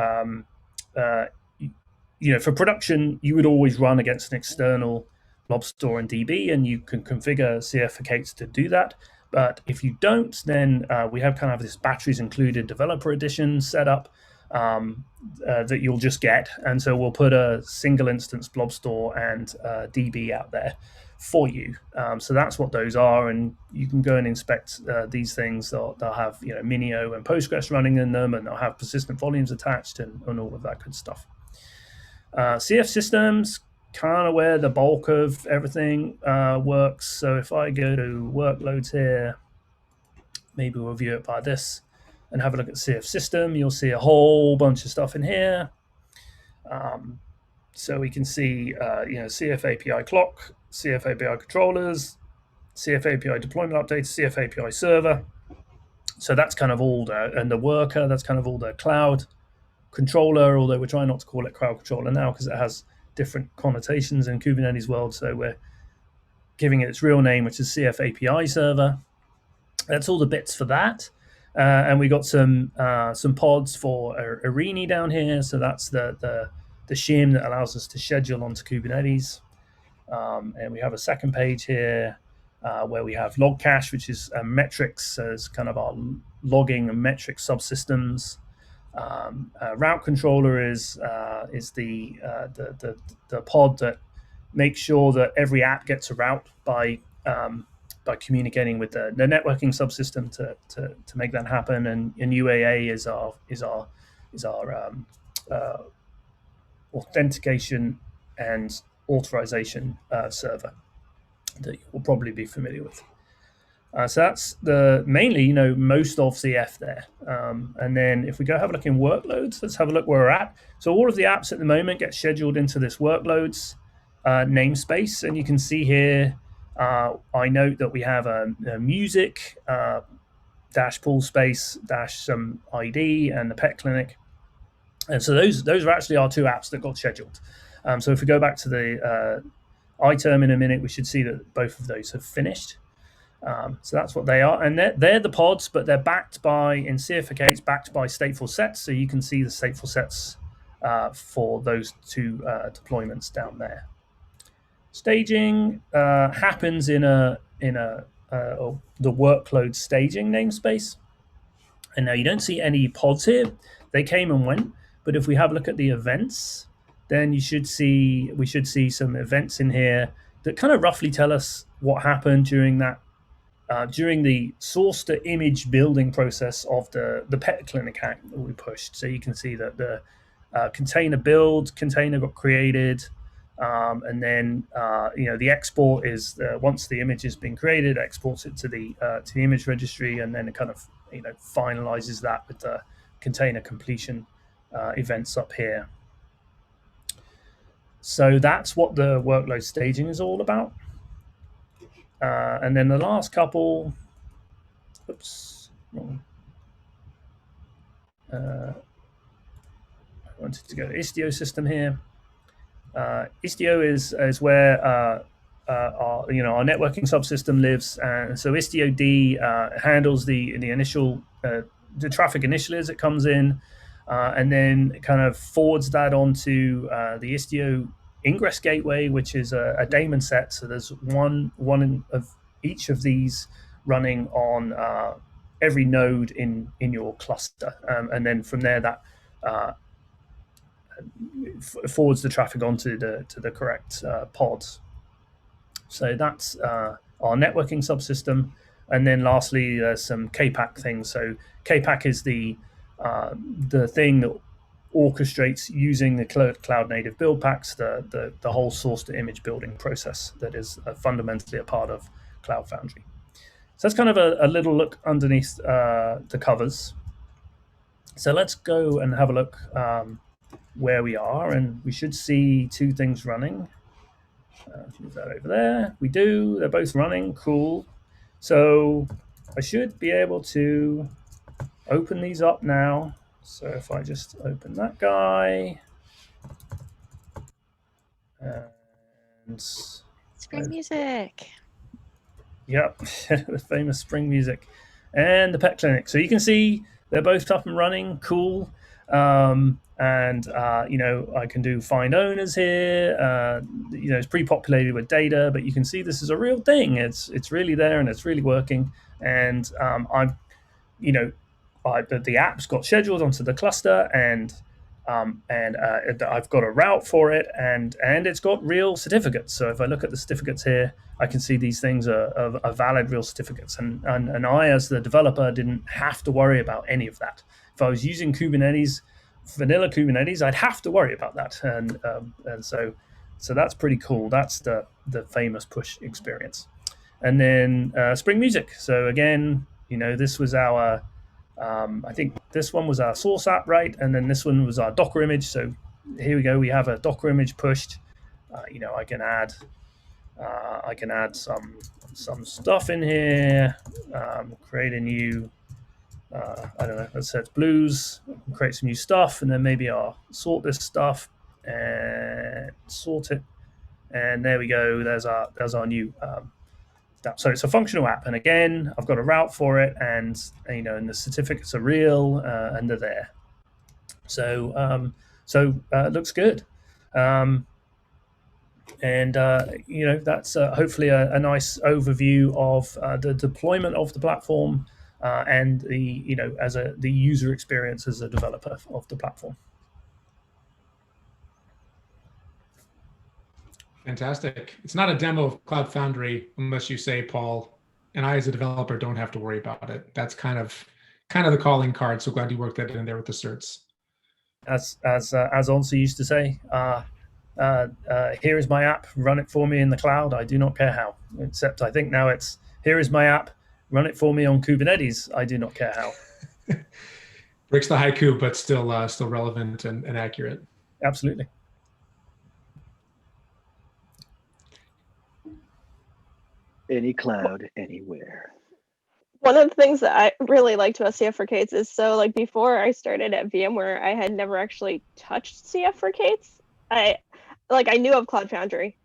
for production, you would always run against an external blob store and DB, and you can configure CF for K8s to do that. But if you don't, then we have kind of this batteries included developer edition setup that you'll just get. And so we'll put a single instance blob store and DB out there for you. So that's what those are. And you can go and inspect these things. They'll have Minio and Postgres running in them, and they'll have persistent volumes attached and all of that good stuff. CF systems, kind of where the bulk of everything works. So if I go to workloads here, maybe we'll view it by this and have a look at CF system. You'll see a whole bunch of stuff in here. So we can see, CF API clock, CF API controllers, CF API deployment updates, CF API server. So that's kind of all and the worker, that's kind of all the cloud controller, although we're trying not to call it cloud controller now because it has different connotations in Kubernetes world. So we're giving it its real name, which is CF API server. That's all the bits for that. And we got some pods for Arini down here. So that's the shim that allows us to schedule onto Kubernetes. And we have a second page here where we have log cache, which is metrics as kind of our logging and metric subsystems. Route controller is the pod that makes sure that every app gets a route by communicating with the networking subsystem to make that happen. And UAA is our authentication and authorization server that you will probably be familiar with. So that's mainly most of CF there. And then if we go have a look in workloads, let's have a look where we're at. So all of the apps at the moment get scheduled into this workloads namespace, and you can see here I note that we have a music dash pool space dash some ID and the pet clinic. And so those are actually our two apps that got scheduled. So if we go back to the iTerm in a minute, we should see that both of those have finished. So that's what they are. And they're the pods, but they're backed by, in CF4K, it's backed by stateful sets. So you can see the stateful sets for those two deployments down there. Staging happens in the workload staging namespace. And now you don't see any pods here. They came and went. But if we have a look at the events, then we should see some events in here that kind of roughly tell us what happened during that during the source to image building process of the pet clinic hack that we pushed. So you can see that the container got created, and then the export is once the image has been created, exports it to the image registry, and then it kind of finalizes that with the container completion events up here. So that's what the workload staging is all about. And then the last couple, I wanted to go to Istio system here. Istio is where our networking subsystem lives, and so Istio D handles the initial the traffic initially as it comes in, and then it kind of forwards that onto the Istio ingress gateway, which is a daemon set. So there's one of each of these running on every node in your cluster, and then from there that forwards the traffic onto the correct pods. So that's our networking subsystem. And then lastly, there's some KPAC things. So KPAC is the thing that orchestrates using the cloud native build packs, the whole source to image building process that is fundamentally a part of Cloud Foundry. So that's kind of a little look underneath the covers. So let's go and have a look where we are, and we should see two things running. Move that over there. We do. They're both running. Cool. So I should be able to open these up now. So if I just open that guy, and Spring music. Yep, the famous spring music, and the pet clinic. So you can see they're both up and running. Cool. And I can do find owners here. It's pre-populated with data, but you can see this is a real thing. It's really there and it's really working. And the app's got scheduled onto the cluster, and I've got a route for it, and it's got real certificates. So if I look at the certificates here, I can see these things are valid real certificates, and I, as the developer, didn't have to worry about any of that. If I was using Kubernetes, vanilla Kubernetes, I'd have to worry about that, and so that's pretty cool. That's the famous push experience. And then Spring Music. So again, this was our I think this one was our source app, right? And then this one was our Docker image. So here we go. We have a Docker image pushed. I can add some stuff in here. Create a new I don't know, let's say it's blues, create some new stuff, and then maybe I'll sort this stuff and sort it. And there we go. There's our new app. So it's a functional app, and again, I've got a route for it, and and the certificates are real, and they're there. So it looks good. And that's hopefully a nice overview of the deployment of the platform and the user experience as a developer of the platform. Fantastic. It's not a demo of Cloud Foundry unless you say, Paul, and I as a developer don't have to worry about it. That's kind of the calling card. So glad you worked that in there with the certs. As Onsa used to say, here is my app, run it for me in the cloud. I do not care how. Except I think now it's, here is my app, run it for me on Kubernetes. I do not care how. Breaks the haiku, but still relevant and accurate. Absolutely. Any cloud, anywhere. One of the things that I really liked about CF for K8s is, so like before I started at VMware, I had never actually touched CF for K8s. I knew of Cloud Foundry.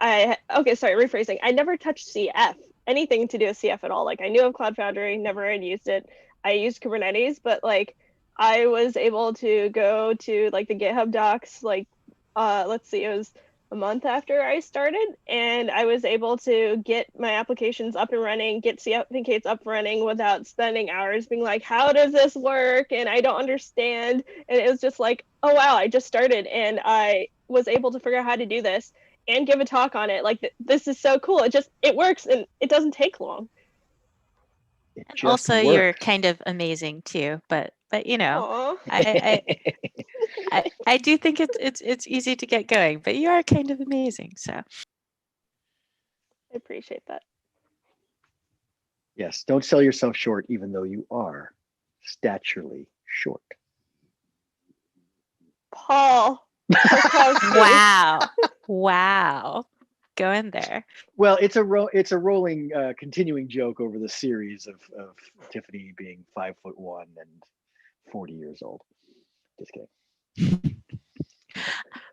Rephrasing. I never touched CF, anything to do with CF at all. Like I knew of Cloud Foundry, never had used it. I used Kubernetes, but like I was able to go to like the GitHub docs, like let's see, it was a month after I started, and I was able to get my applications up and running, get CF for K8s up and running without spending hours being like, how does this work? And I don't understand. And it was just like, oh wow, I just started and I was able to figure out how to do this and give a talk on it. Like this is so cool. It works and it doesn't take long. Also, you're kind of amazing too, but I do think it's easy to get going, but you are kind of amazing. So I appreciate that. Yes, don't sell yourself short, even though you are staturally short. Paul. Wow. Go in there. Well, it's a rolling, continuing joke over the series of Tiffany being 5'1" and 40 years old. Just kidding.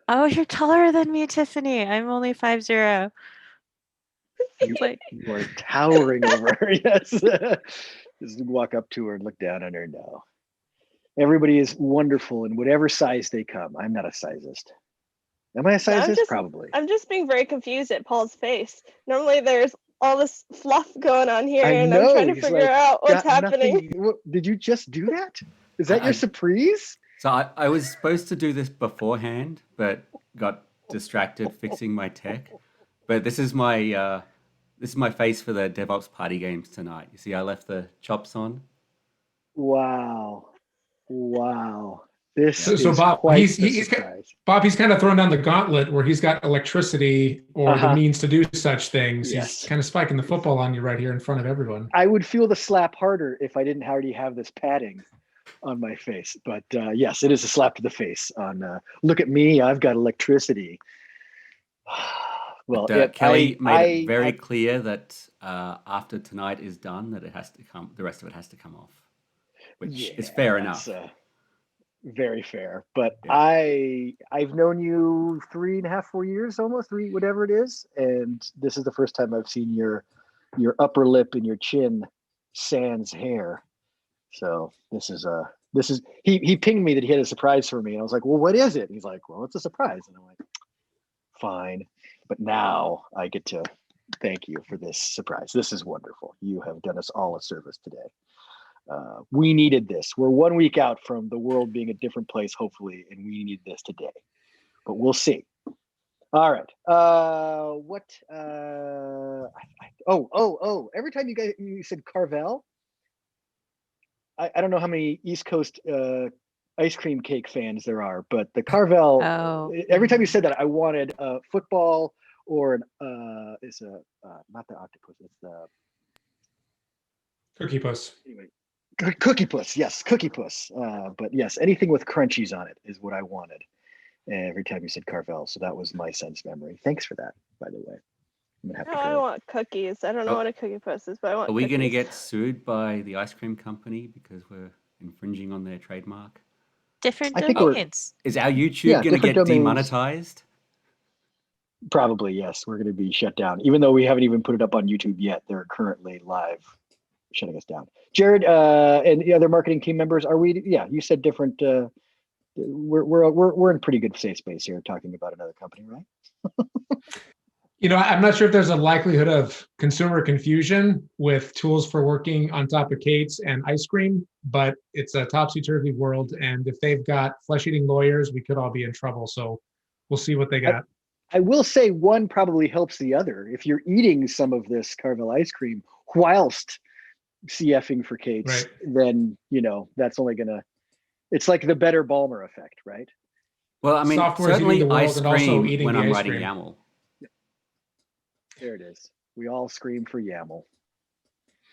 Oh, you're taller than me, Tiffany. I'm only 5'0". You are towering over her. Yes. Just walk up to her and look down on her. No. Everybody is wonderful in whatever size they come. I'm not a sizist. Am I a sizist? Probably. I'm just being very confused at Paul's face. Normally there's all this fluff going on here, and I'm trying to figure out what's happening. Did you just do that? Is that your surprise? So I was supposed to do this beforehand, but got distracted fixing my tech. But this is my face for the DevOps party games tonight. You see, I left the chops on. Wow. This is Bob, quite he's kind of thrown down the gauntlet where he's got electricity or the means to do such things. Yes. He's kind of spiking the football on you right here in front of everyone. I would feel the slap harder if I didn't already have this padding on my face. But yes, it is a slap to the face on, look at me, I've got electricity. Well, Kelly made it very clear that after tonight is done, that it has to come, the rest of it has to come off, which is fair enough. Very fair. But yeah. I've known you 3.5, 4 years, almost 3, whatever it is, and this is the first time I've seen your upper lip and your chin sans hair. So this is he pinged me that he had a surprise for me, and I was like, well, what is it? And he's like, well, it's a surprise, and I'm like, fine. But now I get to thank you for this surprise. This is wonderful. You have done us all a service today. We needed this. We're 1 week out from the world being a different place, hopefully, and we need this today. But we'll see. All right. Every time you said Carvel, I don't know how many East Coast ice cream cake fans there are, but the Carvel. Every time you said that, I wanted football or not the octopus. It's the Cookie Puss. Anyway. Cookie Puss, yes, Cookie Puss. But yes, anything with crunchies on it is what I wanted every time you said Carvel. So that was my sense memory. Thanks for that, by the way. I'm gonna have No, to I go. want cookies. I don't know Oh. what a cookie puss is, but I want Are we going to cookies. get sued by the ice cream company because we're infringing on their trademark? Different I think we're- domains. Is our YouTube Yeah, going to different get domains. demonetized? Probably, yes. We're going to be shut down. Even though we haven't even put it up on YouTube yet, they're currently live shutting us down. Jared and the other marketing team members, are we? Yeah, you said different. We're in pretty good safe space here talking about another company, right? I'm not sure if there's a likelihood of consumer confusion with tools for working on top of Kate's and ice cream, but it's a topsy-turvy world. And if they've got flesh-eating lawyers, we could all be in trouble. So we'll see what they got. I will say one probably helps the other. If you're eating some of this Carvel ice cream whilst CFing for Kate's, Right. then, that's only going to, it's like the better Ballmer effect, right? Well, I mean, Software's eating certainly the world I and also scream eating when the I'm ice writing cream. YAML. There it is. We all scream for YAML.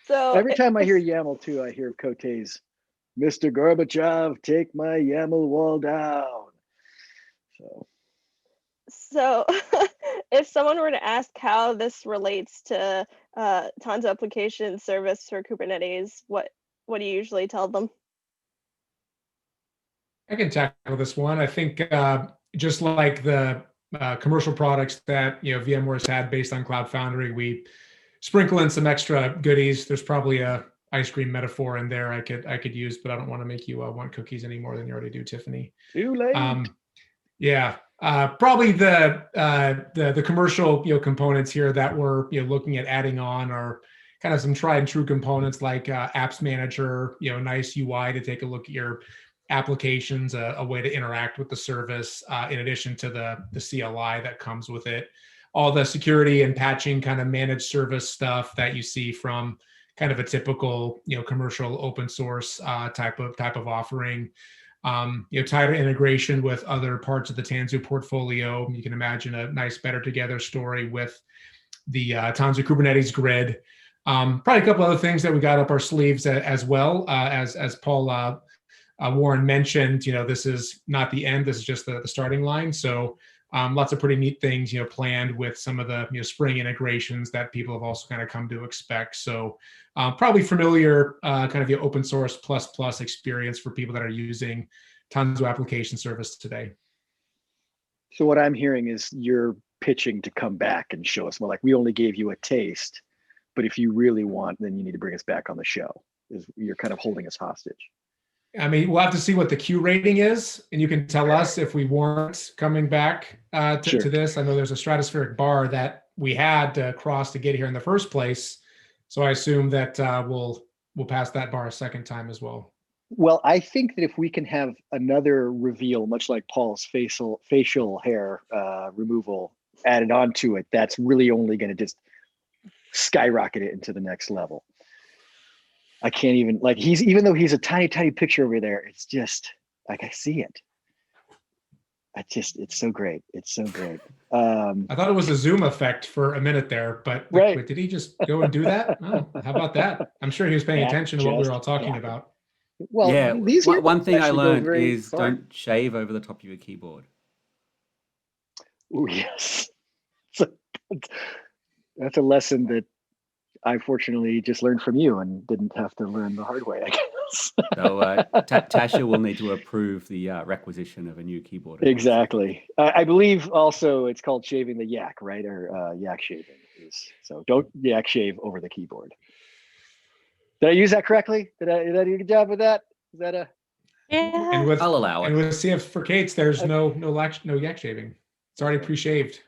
So Every time I hear YAML too, I hear Cote's, Mr. Gorbachev, take my YAML wall down. So if someone were to ask how this relates to Tanzu application service for Kubernetes, what do you usually tell them? I can tackle this one. I think just like the commercial products that VMware's had based on Cloud Foundry, we sprinkle in some extra goodies. There's probably a ice cream metaphor in there I could use, but I don't want to make you want cookies any more than you already do, Tiffany. Too late. Yeah, probably the commercial components here that we're looking at adding on are kind of some tried and true components like Apps Manager, nice UI to take a look at your applications, a way to interact with the service, in addition to the CLI that comes with it. All the security and patching kind of managed service stuff that you see from kind of a typical commercial open source type of offering. Tighter integration with other parts of the Tanzu portfolio. You can imagine a nice better together story with the Tanzu Kubernetes grid. Probably a couple other things that we got up our sleeves as well. As Paul Warren mentioned, this is not the end. This is just the starting line. So lots of pretty neat things, planned with some of the spring integrations that people have also kind of come to expect. So probably familiar kind of your open source plus experience for people that are using Tanzu application service today. So what I'm hearing is you're pitching to come back and show us more. Like, we only gave you a taste, but if you really want, then you need to bring us back on the show. You're kind of holding us hostage. I mean, we'll have to see what the Q rating is, and you can tell us if we weren't coming back to this. I know there's a stratospheric bar that we had to cross to get here in the first place, so I assume that we'll pass that bar a second time as well. Well, I think that if we can have another reveal, much like Paul's facial hair removal added onto it, that's really only going to just skyrocket it into the next level. I can't even, like, even though he's a tiny picture over there, it's just like, I see it. It's so great. It's so great. I thought it was a Zoom effect for a minute there, but right. Wait, did he just go and do that? Oh, how about that? I'm sure he was paying attention to what we were all talking about. Well, yeah, these one thing I learned very is don't shave over the top of your keyboard. Oh, yes. That's a lesson that I fortunately just learned from you and didn't have to learn the hard way, I guess. So Tasha will need to approve the requisition of a new keyboard. Exactly. I believe also it's called shaving the yak, right? Or yak shaving. So don't yak shave over the keyboard. Did I use that correctly? Did I do a good job with that? Is that a... Yeah. And with, I'll allow it. And with CF for Kate's, there's no yak shaving. It's already pre-shaved.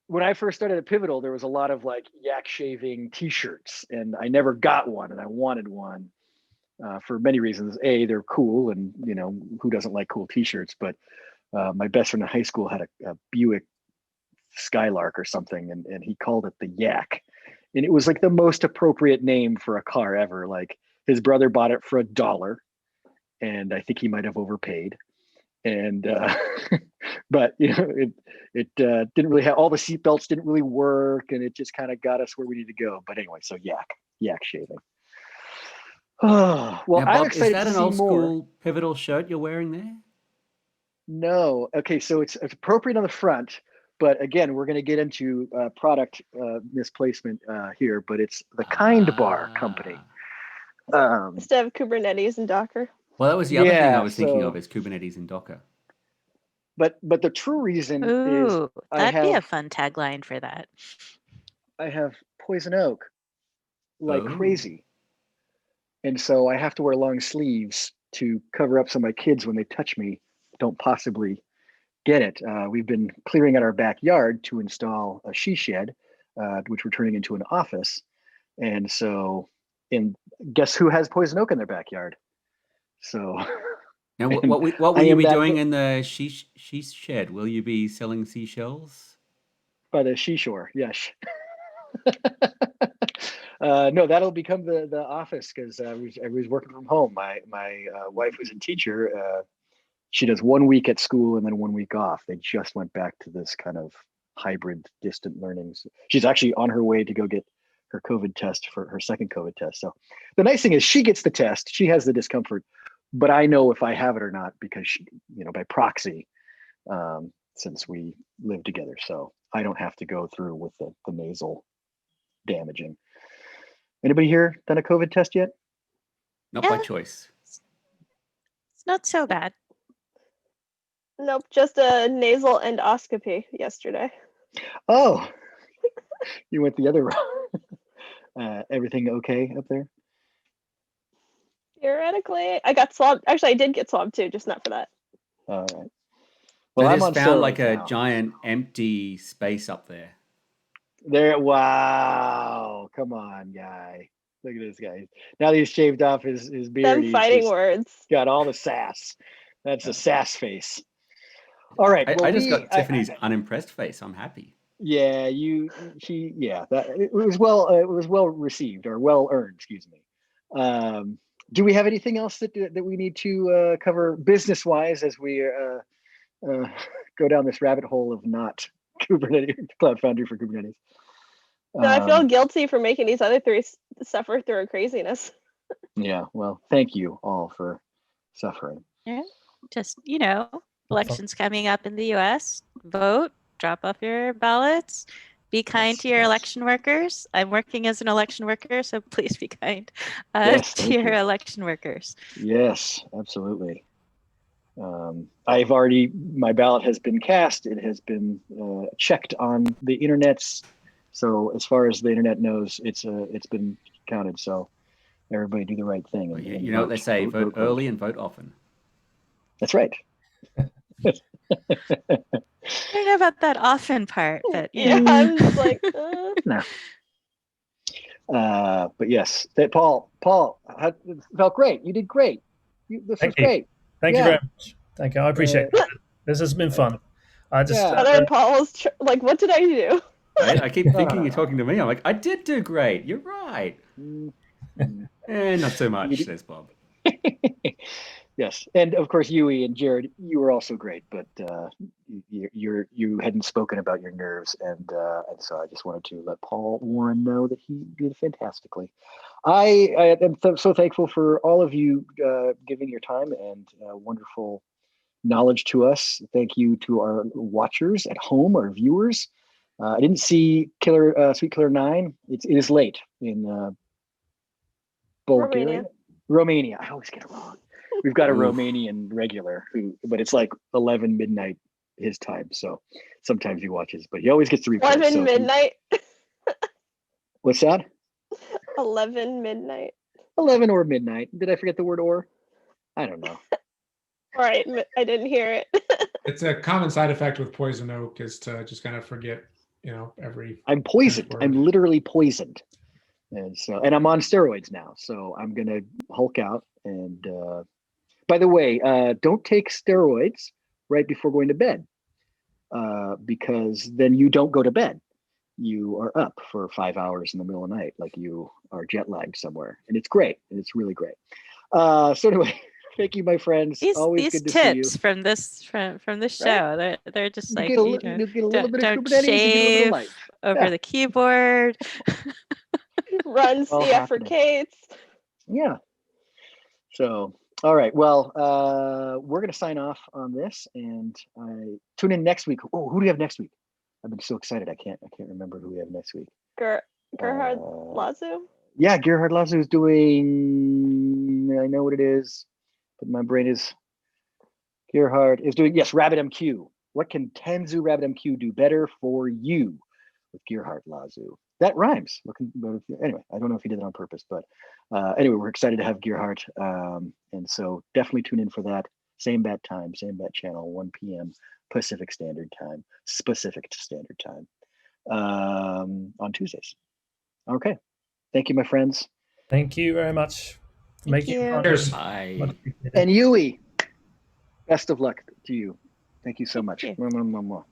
When I first started at Pivotal, there was a lot of like yak shaving t-shirts, and I never got one, and I wanted one for many reasons. A, they're cool, and who doesn't like cool t-shirts? But my best friend in high school had a Buick Skylark or something, and he called it the Yak, and it was like the most appropriate name for a car ever. Like, his brother bought it for $1, and I think he might have overpaid. And but it didn't really have, all the seatbelts didn't really work, and it just kind of got us where we need to go. But anyway, so yak shaving. Oh, well, now, Bob, I'm excited is that to an see old more. school Pivotal shirt you're wearing there? No, okay, so it's appropriate on the front, But again, we're going to get into product misplacement here, but it's the Kind Bar company. Instead of Kubernetes and Docker. Well, that was the other thing I Yeah, was thinking so- of is Kubernetes and Docker. But the true reason is Ooh, I that'd be a have fun tagline for that. poison oak like Oh. crazy. And so I have to wear long sleeves to cover up so my kids, when they touch me, don't possibly get it. We've been clearing out our backyard to install a she shed, which we're turning into an office. And so, guess who has poison oak in their backyard? So Now, And what will I you am be that doing per- in the she shed? Will you be selling seashells? by the seashore, yes. No, that'll become the office because I was working from home. My wife was a teacher. She does 1 week at school and then 1 week off. They just went back to this kind of hybrid distant learning. She's actually on her way to go get her COVID test for her second COVID test. So the nice thing is she gets the test. She has the discomfort, but I know if I have it or not because she, by proxy, since we live together. So I don't have to go through with the nasal damaging. Anybody here done a COVID test yet? Not by Yeah. choice. It's not so bad. Nope, just a nasal endoscopy yesterday. Oh, you went the other route. Everything okay up there? Theoretically, I got swabbed. Actually, I did get swabbed too, just not for that. All right. So Well, they I'm just on found like steroids a now. giant empty space up there. Wow. Come on, guy. Look at this guy. Now that he's shaved off his beard, Them he's fighting just words. got all the sass. That's a sass face. All right. Well, I just got Tiffany's unimpressed face. I'm happy. Yeah, that it was well received or well earned, excuse me. Do we have anything else that we need to cover business wise as we go down this rabbit hole of not Kubernetes, Cloud Foundry for Kubernetes? No, I feel guilty for making these other three suffer through craziness. Yeah, well, thank you all for suffering. Yeah. Just, elections coming up in the US. Vote, drop off your ballots, be kind to your yes. election workers. I'm working as an election worker, so please be kind Yes, to thank your you. election workers. Yes, absolutely. My ballot has been cast. It has been checked on the internets. So as far as the internet knows, it's been counted. So everybody do the right thing. Well, And you know what vote, they say: vote vote. early and vote often. That's right. I don't know about that often part, but Yeah, I'm just like, No. But yes, Paul, it felt great. You did great. This was great. Thank you Yeah. very much. Thank you. I appreciate it. This has been fun. I just Yeah. Other than Paul's, like, what did I do? I keep thinking you're talking to me. I'm like, I did do great. You're right. Not so much, says Bob. Yes, and of course, Yui and Jared, you were also great, but you hadn't spoken about your nerves, and so I just wanted to let Paul Warren know that he did fantastically. I am so thankful for all of you giving your time and wonderful knowledge to us. Thank you to our watchers at home, our viewers. I didn't see Sweet Killer 9. It is late in Bulgaria, Romania. I always get it wrong. We've got a Oof. Romanian regular but it's like 11 midnight his time. So sometimes he watches, but he always gets to replay. 11 midnight. What's that? 11 midnight. 11 or midnight. Did I forget the word or? I don't know. All right, I didn't hear it. It's a common side effect with poison oak is to just kind of forget, every. I'm poisoned. word. I'm literally poisoned. And I'm on steroids now. So I'm going to Hulk out. And by the way, don't take steroids right before going to bed because then you don't go to bed. You are up for 5 hours in the middle of the night, like you are jet lagged somewhere. And it's great. And it's really great. So anyway, thank you, my friends. Always These good to see you. tips from this show, they're just You like, get a little bit of don't Kubernetes, you get a little bit of shave life. over Yeah. the keyboard. Run All CF for happening. Kates. Yeah. So, all right. Well, we're going to sign off on this and tune in next week. Oh, who do we have next week? I've been so excited. I can't remember who we have next week. Gerhard Lazu? Yeah, Gerhard Lazu is doing, I know what it is, but my brain is, Gerhard is doing, yes, RabbitMQ. What can Tanzu RabbitMQ do better for you with Gerhard Lazu? That rhymes. Anyway, I don't know if he did it on purpose, but anyway, we're excited to have Gerhard. And so definitely tune in for that. Same bat time, same bat channel, 1 p.m. Pacific Standard Time, specific Standard Time on Tuesdays. Okay. Thank you, my friends. Thank you very much. Thank you. fun. Cheers. Bye. Much appreciated. And Yui, best of luck to you. Thank you so much. you. Mwah, mwah, mwah, mwah.